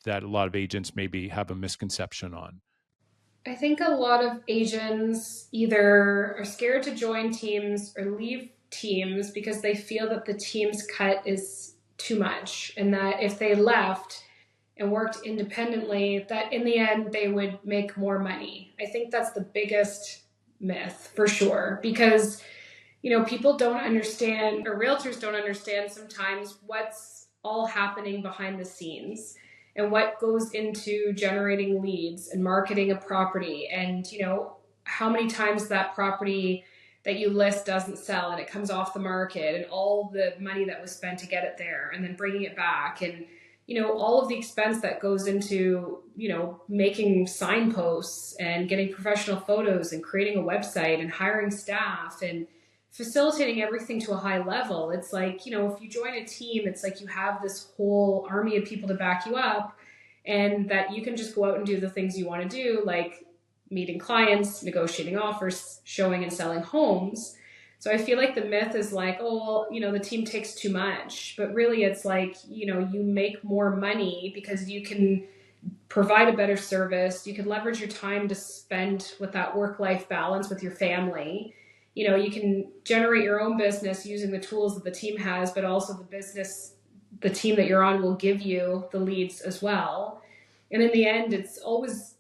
that a lot of agents maybe have a misconception on? I think a lot of agents either are scared to join teams or leave teams because they feel that the team's cut is too much, and that if they left and worked independently, that in the end they would make more money. I think that's the biggest myth for sure, because people don't understand, or realtors don't understand sometimes what's all happening behind the scenes and what goes into generating leads and marketing a property, and how many times that property that you list doesn't sell and it comes off the market, and all the money that was spent to get it there and then bringing it back, and all of the expense that goes into making signposts and getting professional photos and creating a website and hiring staff and facilitating everything to a high level. It's like, if you join a team, it's like you have this whole army of people to back you up, and that you can just go out and do the things you want to do, like meeting clients, negotiating offers, showing and selling homes. So I feel like the myth is like, oh, well, the team takes too much. But really, it's like, you make more money because you can provide a better service. You can leverage your time to spend with that work-life balance with your family. You can generate your own business using the tools that the team has, but also the team that you're on will give you the leads as well. And in the end, it's always,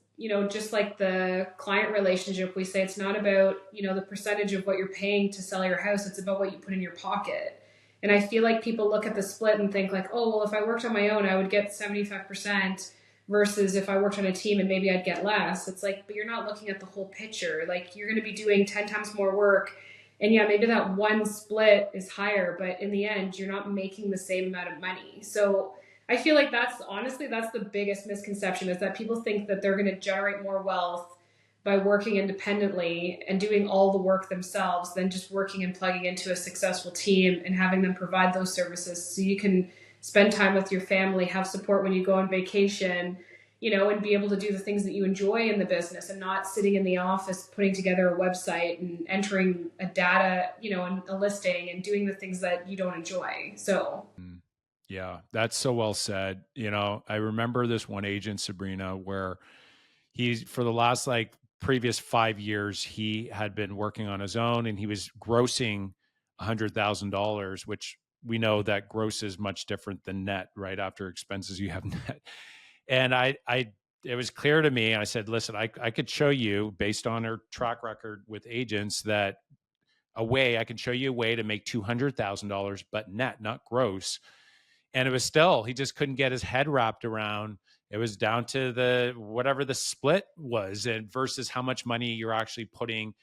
just like the client relationship, we say it's not about, the percentage of what you're paying to sell your house. It's about what you put in your pocket. And I feel like people look at the split and think like, oh, well, if I worked on my own, I would get 75%, versus if I worked on a team and maybe I'd get less. It's like, but you're not looking at the whole picture. Like, you're going to be doing 10 times more work. And yeah, maybe that one split is higher, but in the end, you're not making the same amount of money. So I feel like that's the biggest misconception, is that people think that they're going to generate more wealth by working independently and doing all the work themselves than just working and plugging into a successful team and having them provide those services so you can spend time with your family, have support when you go on vacation, and be able to do the things that you enjoy in the business, and not sitting in the office putting together a website and entering a data, and a listing and doing the things that you don't enjoy. So Yeah, that's so well said. I remember this one agent, Sabrina, where he's for the last like previous 5 years, he had been working on his own and he was grossing $100,000, which we know that gross is much different than net, right? After expenses, you have net. And it was clear to me. I said, listen, I could show you based on her track record with agents that I can show you a way to make $200,000, but net, not gross. And it was still, he just couldn't get his head wrapped around. It was down to the whatever the split was, and versus how much money you're actually putting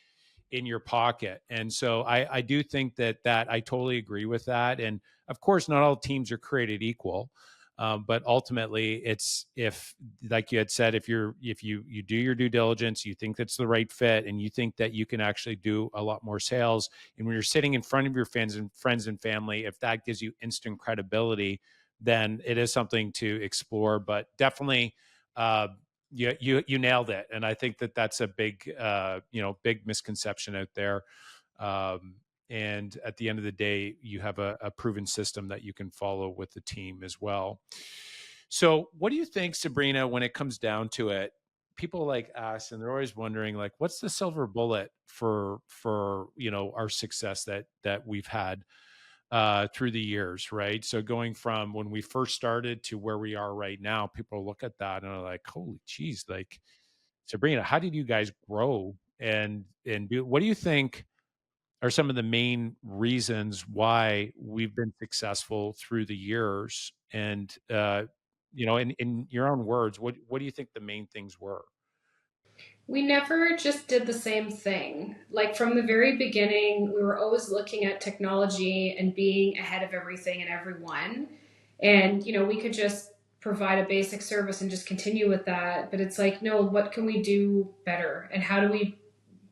in your pocket. And so I do think that I totally agree with that. And of course, not all teams are created equal. But ultimately, it's, if, like you had said, if you do your due diligence, you think that's the right fit, and you think that you can actually do a lot more sales, and when you're sitting in front of your friends and family, if that gives you instant credibility, then it is something to explore. But definitely, you nailed it, and I think that's a big big misconception out there. And at the end of the day, you have a proven system that you can follow with the team as well. So what do you think, Sabrina, when it comes down to it? People like us, and they're always wondering, like, what's the silver bullet for our success that we've had through the years, right? So going from when we first started to where we are right now, people look at that and are like, holy geez, like, Sabrina, how did you guys grow and do, what do you think are some of the main reasons why we've been successful through the years? And in your own words, what do you think the main things were? we never just did the same thing. Like, from the very beginning, we were always looking at technology and being ahead of everything and everyone. And, we could just provide a basic service and just continue with that. But it's like, no, what can we do better? And how do we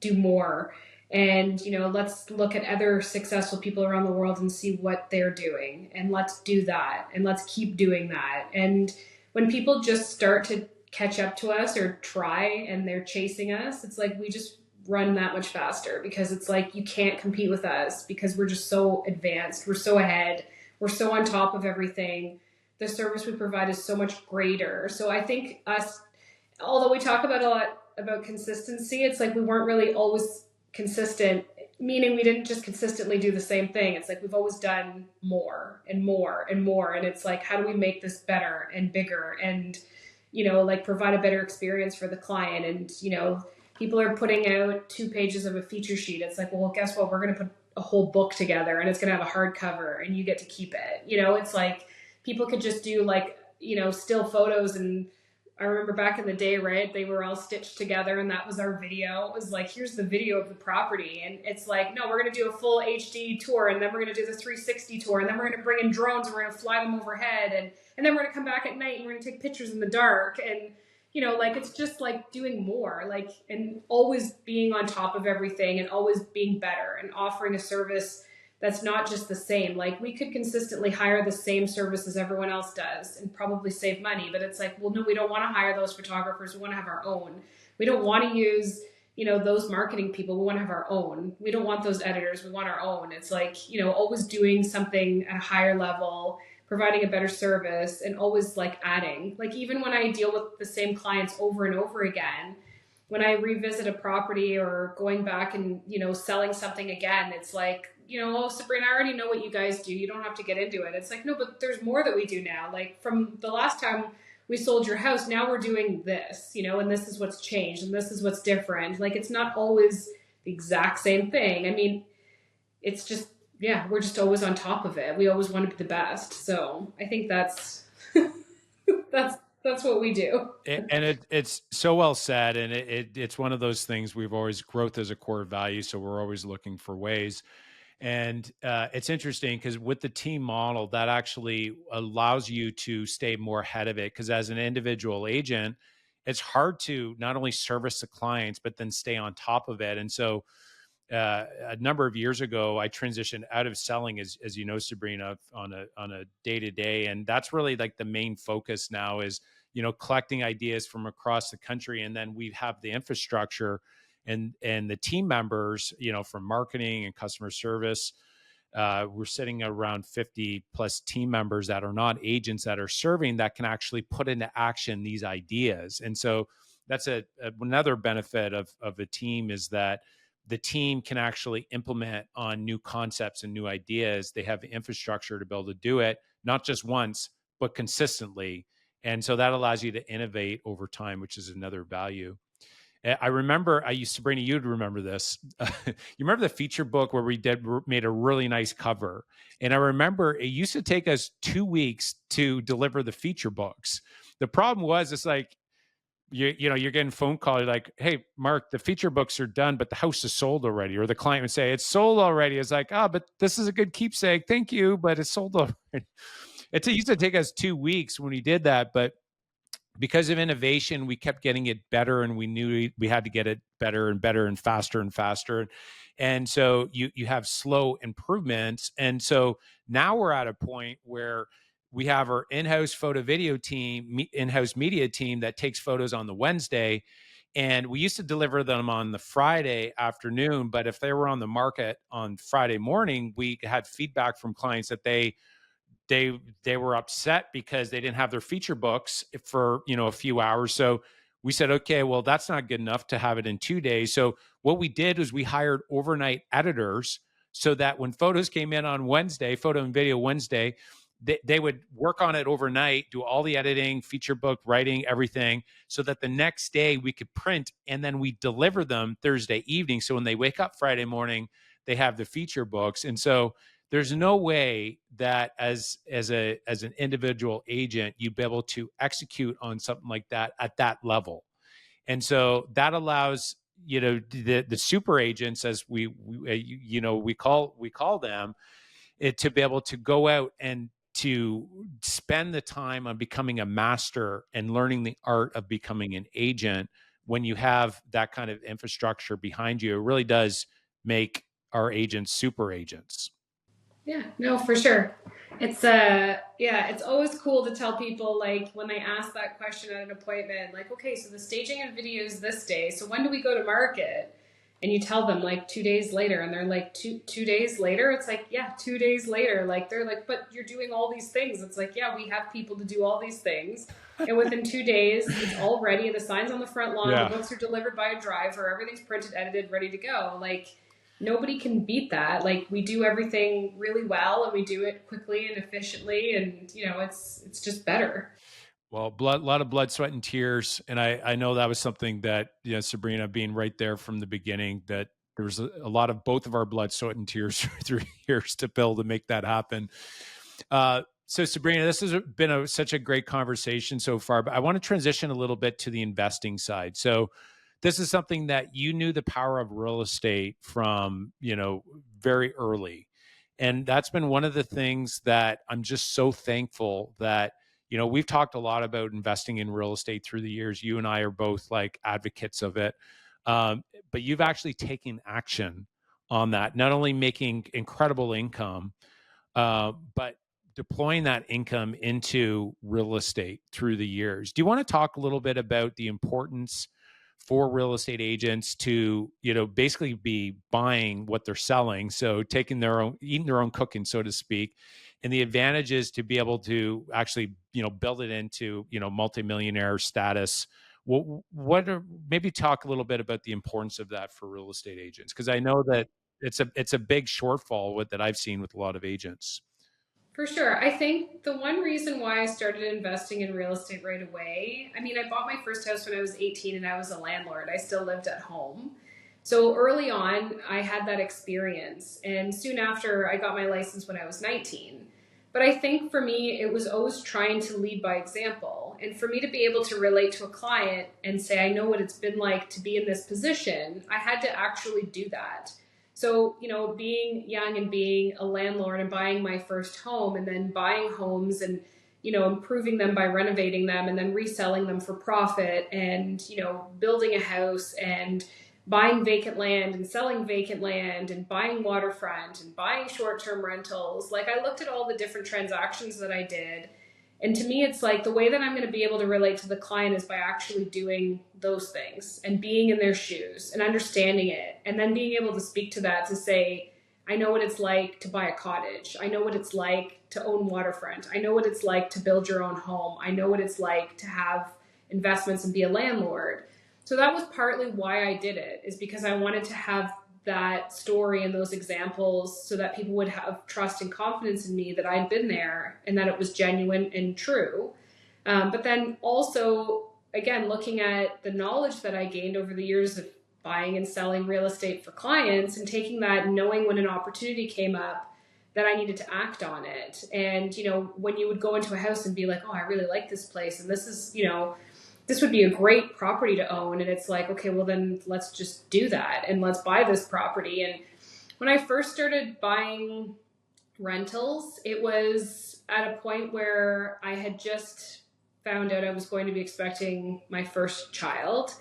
do more? And, let's look at other successful people around the world and see what they're doing. And let's do that. And let's keep doing that. And when people just start to catch up to us or try and they're chasing us, it's like we just run that much faster, because it's like you can't compete with us because we're just so advanced. We're so ahead. we're so on top of everything. The service we provide is so much greater. So I think us, although we talk about a lot about consistency, it's like we weren't really always consistent, meaning we didn't just consistently do the same thing. It's like we've always done more and more and more. And it's like, how do we make this better and bigger and, like provide a better experience for the client? And, people are putting out 2 pages of a feature sheet. It's like, well, guess what? We're going to put a whole book together and it's going to have a hardcover and you get to keep it. It's like people could just do like, still photos. And I remember back in the day, right? They were all stitched together and that was our video. It was like, here's the video of the property. And it's like, no, we're going to do a full HD tour and then we're going to do the 360 tour and then we're going to bring in drones and we're going to fly them overhead. And then we're going to come back at night and we're going to take pictures in the dark. And, like it's just like doing more, like, and always being on top of everything and always being better and offering a service that's not just the same. Like we could consistently hire the same service as everyone else does and probably save money, but it's like, well, no, we don't want to hire those photographers. We want to have our own. We don't want to use, those marketing people. We want to have our own. We don't want those editors. We want our own. It's like, always doing something at a higher level, providing a better service, and always like adding. Like even when I deal with the same clients over and over again, when I revisit a property or going back and, selling something again, it's like, oh, Sabrina, I already know what you guys do. You don't have to get into it. It's like, no, but there's more that we do now. Like from the last time we sold your house, now we're doing this, and this is what's changed and this is what's different. Like it's not always the exact same thing. I mean, it's just, yeah, we're just always on top of it. We always want to be the best. So I think that's that's what we do. It's so well said, and it's one of those things. We've always growth as a core value, so we're always looking for ways. And it's interesting because with the team model, that actually allows you to stay more ahead of it. Because as an individual agent, it's hard to not only service the clients but then stay on top of it. And so a number of years ago, I transitioned out of selling, as you know, Sabrina, on a day to day, and that's really like the main focus now is collecting ideas from across the country, and then we have the infrastructure and the team members, from marketing and customer service. We're sitting around 50 plus team members that are not agents that are serving that can actually put into action these ideas, and so that's another benefit of a team is that the team can actually implement on new concepts and new ideas. They have the infrastructure to be able to do it, not just once, but consistently. And so that allows you to innovate over time, which is another value. I remember, Sabrina, you'd remember this. You remember the feature book where we made a really nice cover. And I remember it used to take us 2 weeks to deliver the feature books. The problem was, it's like, you're getting a phone call, you're like, hey, Mark, the feature books are done, but the house is sold already. Or the client would say, it's sold already. It's like, but this is a good keepsake. Thank you, but it's sold already. It used to take us 2 weeks when we did that, but because of innovation, we kept getting it better, and we knew we had to get it better and better and faster and faster. And so you have slow improvements. And so now we're at a point where we have our in-house photo video team, in-house media team that takes photos on the Wednesday. And we used to deliver them on the Friday afternoon, but if they were on the market on Friday morning, we had feedback from clients that they were upset because they didn't have their feature books for a few hours. So we said, okay, well, that's not good enough to have it in 2 days. So what we did was we hired overnight editors so that when photos came in on Wednesday, photo and video Wednesday, they would work on it overnight, do all the editing, feature book writing, everything, so that the next day we could print, and then we deliver them Thursday evening. So when they wake up Friday morning, they have the feature books. And so there's no way that as an individual agent, you'd be able to execute on something like that at that level. And so that allows, the super agents, as we call them, to be able to go out and to spend the time on becoming a master and learning the art of becoming an agent. When you have that kind of infrastructure behind you, it really does make our agents super agents. Yeah, no, for sure. It's it's always cool to tell people, like when they ask that question at an appointment, like, okay, so the staging and video is this day, so when do we go to market? and you tell them like 2 days later, and they're like, two days later? It's like, yeah, 2 days later. Like, they're like, but you're doing all these things. It's like, yeah, we have people to do all these things. And within 2 days, it's all ready. The sign's on the front lawn, the Yeah. books are delivered by a driver, everything's printed, edited, ready to go. Like, nobody can beat that. Like, we do everything really well, and we do it quickly and efficiently, and it's just better. Well, a lot of blood, sweat, and tears, and I know that was something that Sabrina, being right there from the beginning, that there was a lot of both of our blood, sweat, and tears through years to build to make that happen. So Sabrina, this has been such a great conversation so far, but I want to transition a little bit to the investing side. So this is something that you knew the power of real estate from, very early. And that's been one of the things that I'm just so thankful that, we've talked a lot about investing in real estate through the years. You and I are both like advocates of it. But you've actually taken action on that, not only making incredible income, but deploying that income into real estate through the years. Do you want to talk a little bit about the importance for real estate agents to, basically be buying what they're selling? So taking eating their own cooking, so to speak, and the advantages to be able to actually, build it into, multimillionaire status. Maybe talk a little bit about the importance of that for real estate agents? Because I know that it's a big shortfall that I've seen with a lot of agents. For sure. I think the one reason why I started investing in real estate right away, I mean, I bought my first house when I was 18 and I was a landlord. I still lived at home. So early on, I had that experience. And soon after, I got my license when I was 19. But I think for me, it was always trying to lead by example. And for me to be able to relate to a client and say, I know what it's been like to be in this position, I had to actually do that. So, being young and being a landlord and buying my first home, and then buying homes and, improving them by renovating them and then reselling them for profit, and, building a house and buying vacant land and selling vacant land and buying waterfront and buying short-term rentals. Like, I looked at all the different transactions that I did, and to me, it's like the way that I'm going to be able to relate to the client is by actually doing those things and being in their shoes and understanding it. And then being able to speak to that to say, I know what it's like to buy a cottage. I know what it's like to own waterfront. I know what it's like to build your own home. I know what it's like to have investments and be a landlord. So that was partly why I did it, is because I wanted to have that story and those examples so that people would have trust and confidence in me that I'd been there and that it was genuine and true. But then also, again, looking at the knowledge that I gained over the years of buying and selling real estate for clients, and taking that, knowing when an opportunity came up that I needed to act on it. And, when you would go into a house and be like, oh, I really like this place, and this is, this would be a great property to own. And it's like, okay, well then let's just do that and let's buy this property. And when I first started buying rentals, it was at a point where I had just found out I was going to be expecting my first child.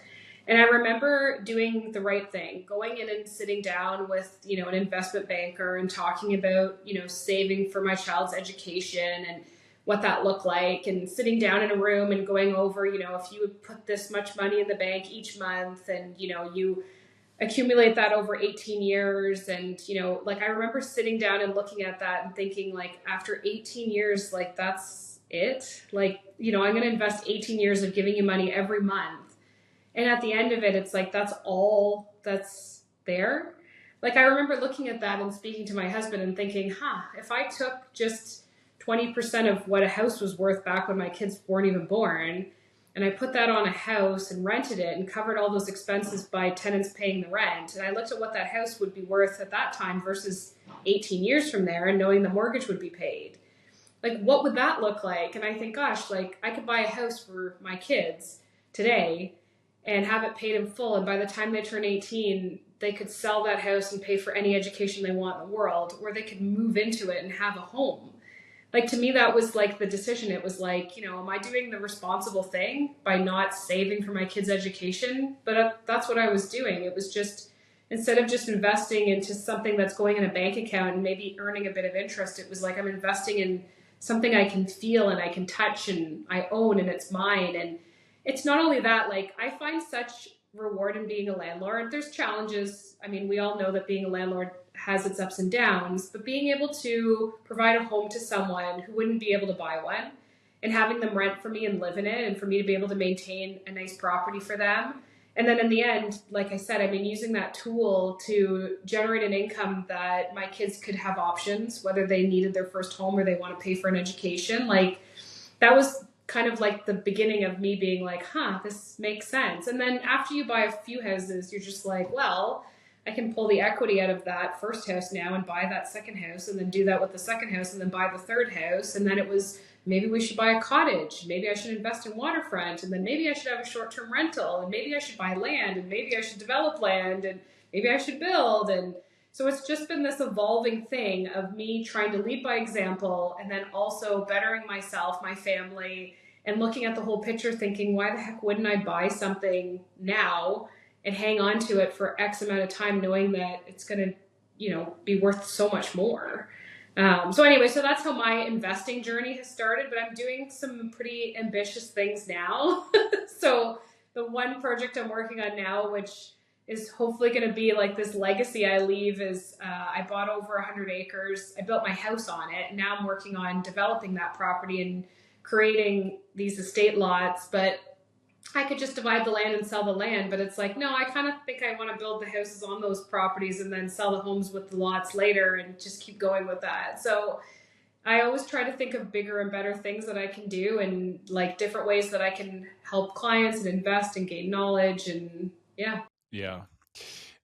And I remember doing the right thing, going in and sitting down with, an investment banker and talking about, saving for my child's education and what that looked like, and sitting down in a room and going over, if you would put this much money in the bank each month, and, you accumulate that over 18 years. And, like, I remember sitting down and looking at that and thinking, like, after 18 years, like, that's it. Like, I'm going to invest 18 years of giving you money every month. And at the end of it, it's like, that's all that's there. Like, I remember looking at that and speaking to my husband and thinking, if I took just 20% of what a house was worth back when my kids weren't even born, and I put that on a house and rented it and covered all those expenses by tenants paying the rent, and I looked at what that house would be worth at that time versus 18 years from there, and knowing the mortgage would be paid, like, what would that look like? And I think, gosh, like, I could buy a house for my kids today and have it paid in full, and by the time they turn 18, they could sell that house and pay for any education they want in the world, or they could move into it and have a home. Like, to me, that was like the decision. It was like, am I doing the responsible thing by not saving for my kids' education? But that's what I was doing. It was just, instead of just investing into something that's going in a bank account and maybe earning a bit of interest, it was like, I'm investing in something I can feel and I can touch and I own and it's mine. And it's not only that, like, I find such reward in being a landlord. There's challenges. I mean, we all know that being a landlord has its ups and downs, but being able to provide a home to someone who wouldn't be able to buy one and having them rent for me and live in it, and for me to be able to maintain a nice property for them. And then in the end, like I said, I mean, using that tool to generate an income that my kids could have options, whether they needed their first home or they want to pay for an education. Like, that was kind of like the beginning of me being like, this makes sense. And then after you buy a few houses, you're just like, well, I can pull the equity out of that first house now and buy that second house, and then do that with the second house, and then buy the third house. And then it was, maybe we should buy a cottage. Maybe I should invest in waterfront, and then maybe I should have a short-term rental, and maybe I should buy land, and maybe I should develop land, and maybe I should build. And so it's just been this evolving thing of me trying to lead by example, and then also bettering myself, my family, and looking at the whole picture thinking, why the heck wouldn't I buy something now and hang on to it for X amount of time, knowing that it's going to, be worth so much more. So anyway, so that's how my investing journey has started, but I'm doing some pretty ambitious things now. So the one project I'm working on now, which is hopefully going to be like this legacy I leave, is I bought over 100 acres. I built my house on it. And now I'm working on developing that property and creating these estate lots. But I could just divide the land and sell the land, but it's like, no, I kind of think I want to build the houses on those properties and then sell the homes with the lots later and just keep going with that. So I always try to think of bigger and better things that I can do, and like different ways that I can help clients and invest and gain knowledge. And yeah. Yeah.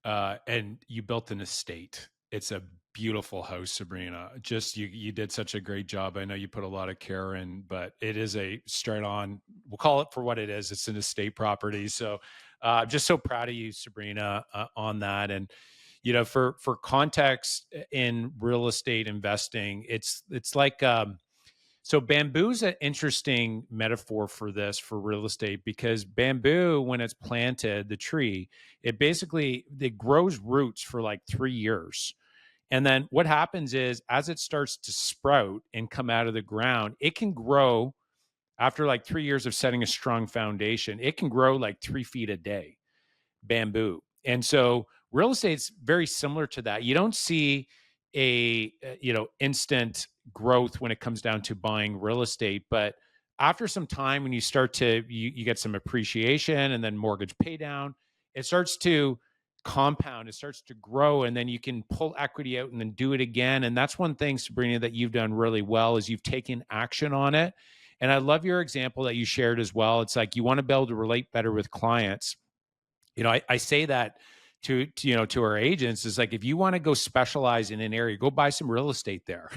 And you built an estate. It's a beautiful house, Sabrina. Just you did such a great job. I know you put a lot of care in, but it is a straight on, we'll call it for what it is. It's an estate property. So just so proud of you, Sabrina, on that. And for context in real estate investing, it's like so bamboo's an interesting metaphor for this, for real estate, because bamboo, when it's planted, the tree, it grows roots for like 3 years. And then what happens is, as it starts to sprout and come out of the ground, it can grow after like 3 years of setting a strong foundation. It can grow like 3 feet a day, bamboo. And so real estate's very similar to that. You don't see a instant growth when it comes down to buying real estate, but after some time, when you start to you get some appreciation and then mortgage pay down, it starts to compound, it starts to grow, and then you can pull equity out and then do it again. And that's one thing, Sabrina, that you've done really well, is you've taken action on it. And I love your example that you shared as well. It's like you want to be able to relate better with clients. I say that to our agents, is like, if you want to go specialize in an area, go buy some real estate there,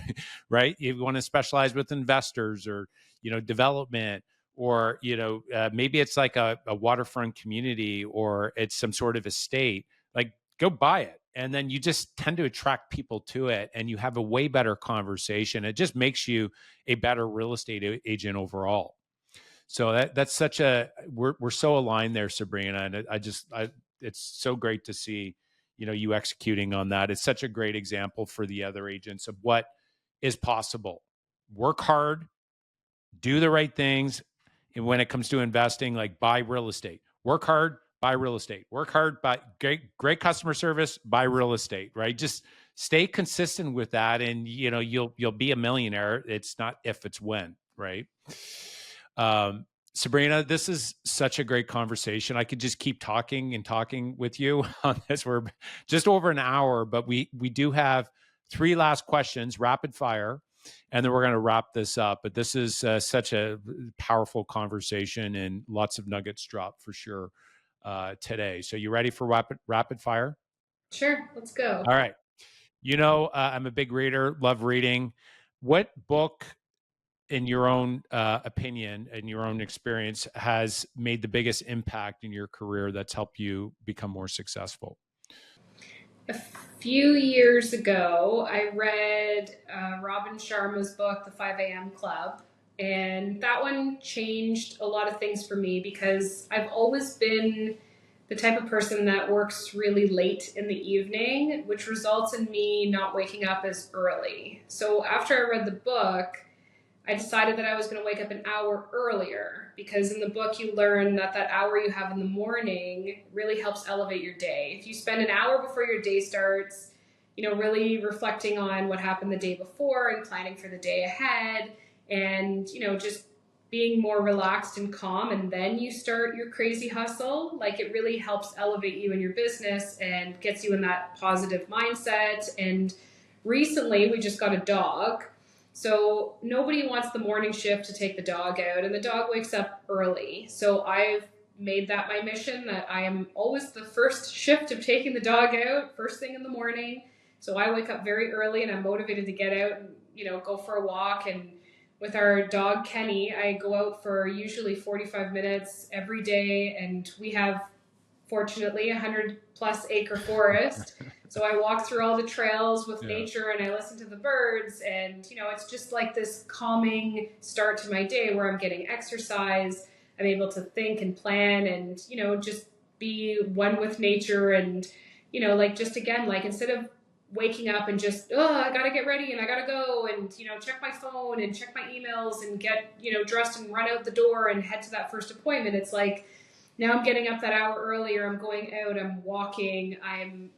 right? If you want to specialize with investors or development, or maybe it's like a waterfront community, or it's some sort of estate, like, go buy it. And then you just tend to attract people to it, and you have a way better conversation. It just makes you a better real estate agent overall. So that's such we're so aligned there, Sabrina, and it's so great to see you executing on that. It's such a great example for the other agents of what is possible. Work hard, do the right things, and when it comes to investing, like, buy real estate. Work hard, buy real estate. Work hard, buy great customer service, buy real estate. Right? Just stay consistent with that, and you'll be a millionaire. It's not if, it's when. Right? Sabrina, this is such a great conversation. I could just keep talking and talking with you on this. We're just over an hour, but we do have 3 last questions, rapid fire, and then we're going to wrap this up. But this is such a powerful conversation, and lots of nuggets dropped for sure today. So you ready for rapid fire? Sure, let's go. All right. I'm a big reader, love reading. What book, in your own opinion and your own experience, has made the biggest impact in your career, that's helped you become more successful? A few years ago, I read Robin Sharma's book, The 5 a.m. Club. And that one changed a lot of things for me, because I've always been the type of person that works really late in the evening, which results in me not waking up as early. So after I read the book, I decided that I was going to wake up an hour earlier, because in the book you learn that that hour you have in the morning really helps elevate your day. If you spend an hour before your day starts, really reflecting on what happened the day before and planning for the day ahead, and, just being more relaxed and calm, and then you start your crazy hustle, like, it really helps elevate you in your business and gets you in that positive mindset. And recently we just got a dog, so nobody wants the morning shift to take the dog out, and the dog wakes up early. So I've made that my mission, that I am always the first shift of taking the dog out first thing in the morning. So I wake up very early and I'm motivated to get out and, go for a walk. And with our dog Kenny, I go out for usually 45 minutes every day, and we have, fortunately, 100+ acre forest. So I walk through all the trails with nature, and I listen to the birds, and it's just like this calming start to my day where I'm getting exercise. I'm able to think and plan, and just be one with nature. And like, just again, like, instead of waking up and just, I gotta get ready and I gotta go and check my phone and check my emails and get dressed and run out the door and head to that first appointment, it's like, now I'm getting up that hour earlier, I'm going out, I'm walking, I'm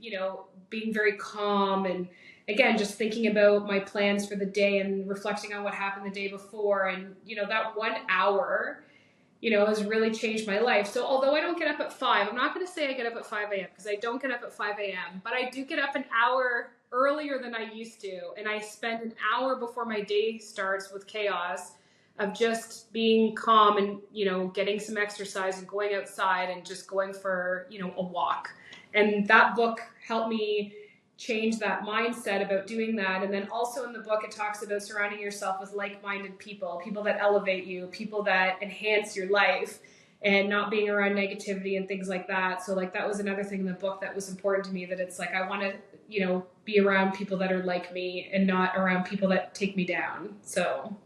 being very calm, and again, just thinking about my plans for the day and reflecting on what happened the day before. And that 1 hour has really changed my life. So although I don't get up at 5, I'm not going to say I get up at 5 a.m. because I don't get up at 5 a.m., but I do get up an hour earlier than I used to. And I spend an hour before my day starts with chaos of just being calm and, getting some exercise and going outside and just going for, a walk. And that book helped me change that mindset about doing that. And then also in the book, it talks about surrounding yourself with like-minded people, people that elevate you, people that enhance your life, and not being around negativity and things like that. So like, that was another thing in the book that was important to me, that it's like, I want to, be around people that are like me and not around people that take me down. So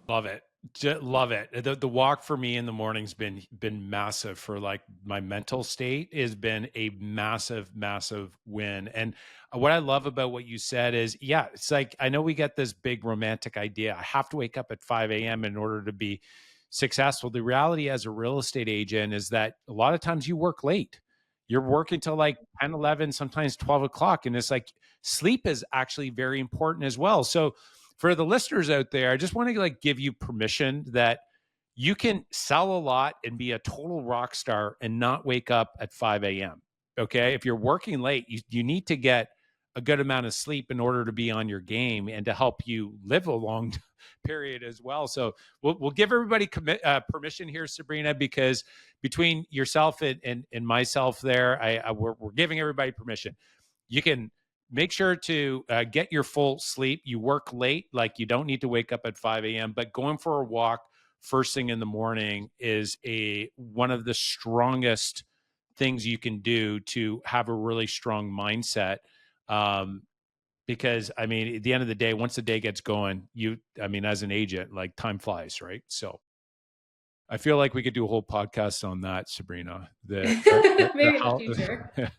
love it. Love it. The walk for me in the morning's been massive for like my mental state, has been a massive win. And what I love about what you said is, it's like, I know we get this big romantic idea, I have to wake up at 5 a.m. in order to be successful. The reality as a real estate agent is that a lot of times you work late. You're working till like 10, 11, sometimes 12 o'clock. And it's like, sleep is actually very important as well. So for the listeners out there, I just want to like give you permission that you can sell a lot and be a total rock star and not wake up at 5 a.m. Okay. If you're working late, you need to get a good amount of sleep in order to be on your game and to help you live a long period as well. So we'll give everybody permission here, Sabrina, because between yourself and myself there, we're giving everybody permission. You can make sure to get your full sleep. You work late, like you don't need to wake up at 5 a.m., but going for a walk first thing in the morning is one of the strongest things you can do to have a really strong mindset. Because I mean, at the end of the day, once the day gets going, as an agent, like, time flies, right? So I feel like we could do a whole podcast on that, Sabrina. maybe in the future.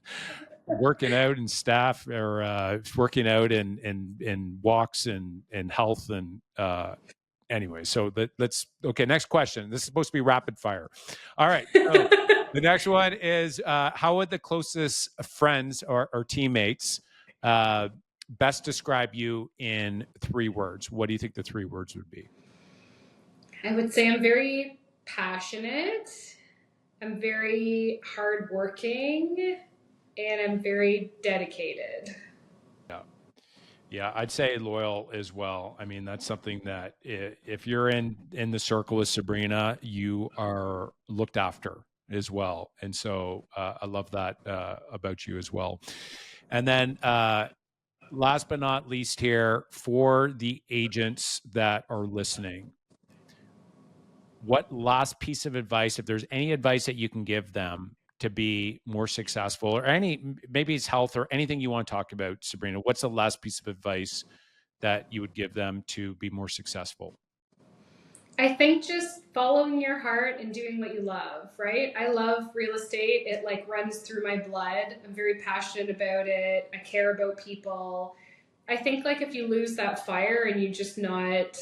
Working out and staff, or working out and walks and health and anyway. So okay. Next question. This is supposed to be rapid fire. All right. So the next one is, how would the closest friends or teammates best describe you in 3 words? What do you think the 3 words would be? I would say I'm very passionate, I'm very hardworking, and I'm very dedicated. Yeah, I'd say loyal as well. I mean, that's something that if you're in the circle with Sabrina, you are looked after as well. And so I love that about you as well. And then last but not least here, for the agents that are listening, what last piece of advice, if there's any advice that you can give them to be more successful, or maybe it's health or anything you want to talk about, Sabrina, what's the last piece of advice that you would give them to be more successful? I think just following your heart and doing what you love, right? I love real estate. It like runs through my blood. I'm very passionate about it. I care about people. I think like if you lose that fire and you just not,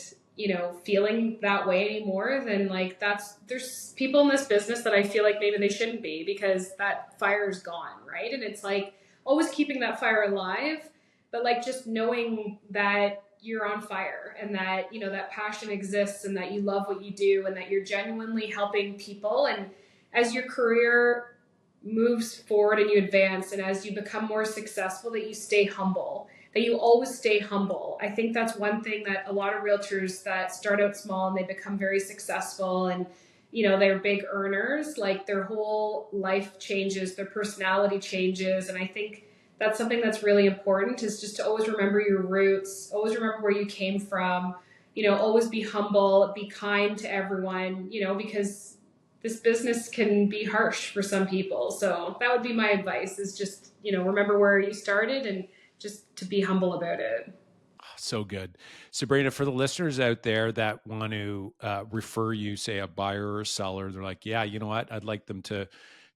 feeling that way anymore, then like there's people in this business that I feel like maybe they shouldn't be, because that fire is gone, right? And it's like always keeping that fire alive, but like just knowing that you're on fire, and that that passion exists, and that you love what you do, and that you're genuinely helping people. And as your career moves forward and you advance, and as you become more successful, that you stay humble, that you always stay humble. I think that's one thing that a lot of realtors that start out small and they become very successful, and they're big earners, like their whole life changes, their personality changes. And I think that's something that's really important, is just to always remember your roots, always remember where you came from, always be humble, be kind to everyone, because this business can be harsh for some people. So that would be my advice, is just, remember where you started, and just to be humble about it. So good. Sabrina, for the listeners out there that want to refer you, say a buyer or a seller, they're like, yeah, you know what? I'd like them to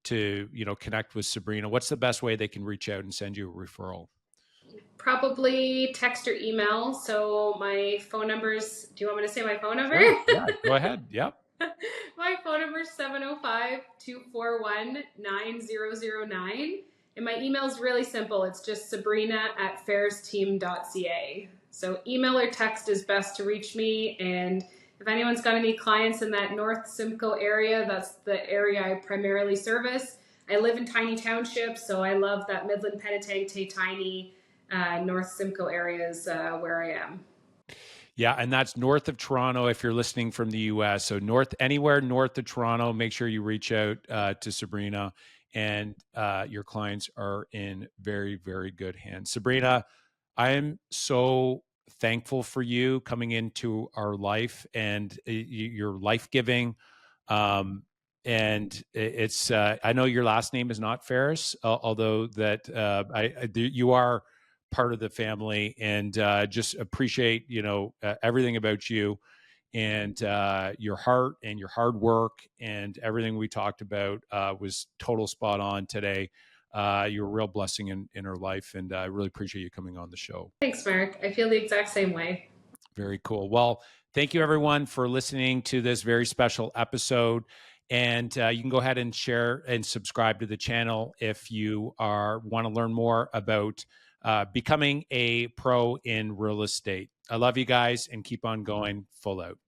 connect with Sabrina. What's the best way they can reach out and send you a referral? Probably text or email. So my phone number's, do you want me to say my phone number? Sure. Yeah, go ahead. Yep. My phone number is 705-241-9009. And my email is really simple. It's just sabrina@faristeam.ca. So email or text is best to reach me. And if anyone's got any clients in that North Simcoe area, that's the area I primarily service. I live in Tiny Township, so I love that Midland, Penetang, Tiny, North Simcoe area is where I am. Yeah, and that's north of Toronto if you're listening from the US. So anywhere north of Toronto, make sure you reach out to Sabrina, and your clients are in very, very good hands. Sabrina, I am so thankful for you coming into our life, and you're life-giving. And it's I know your last name is not Faris, although that you are part of the family, and just appreciate everything about you, and your heart and your hard work, and everything we talked about was total spot on today. You're a real blessing in her life, and I really appreciate you coming on the show. Thanks, Mark. I feel the exact same way. Very cool. Well, thank you everyone for listening to this very special episode. And you can go ahead and share and subscribe to the channel if you want to learn more about becoming a pro in real estate. I love you guys, and keep on going full out.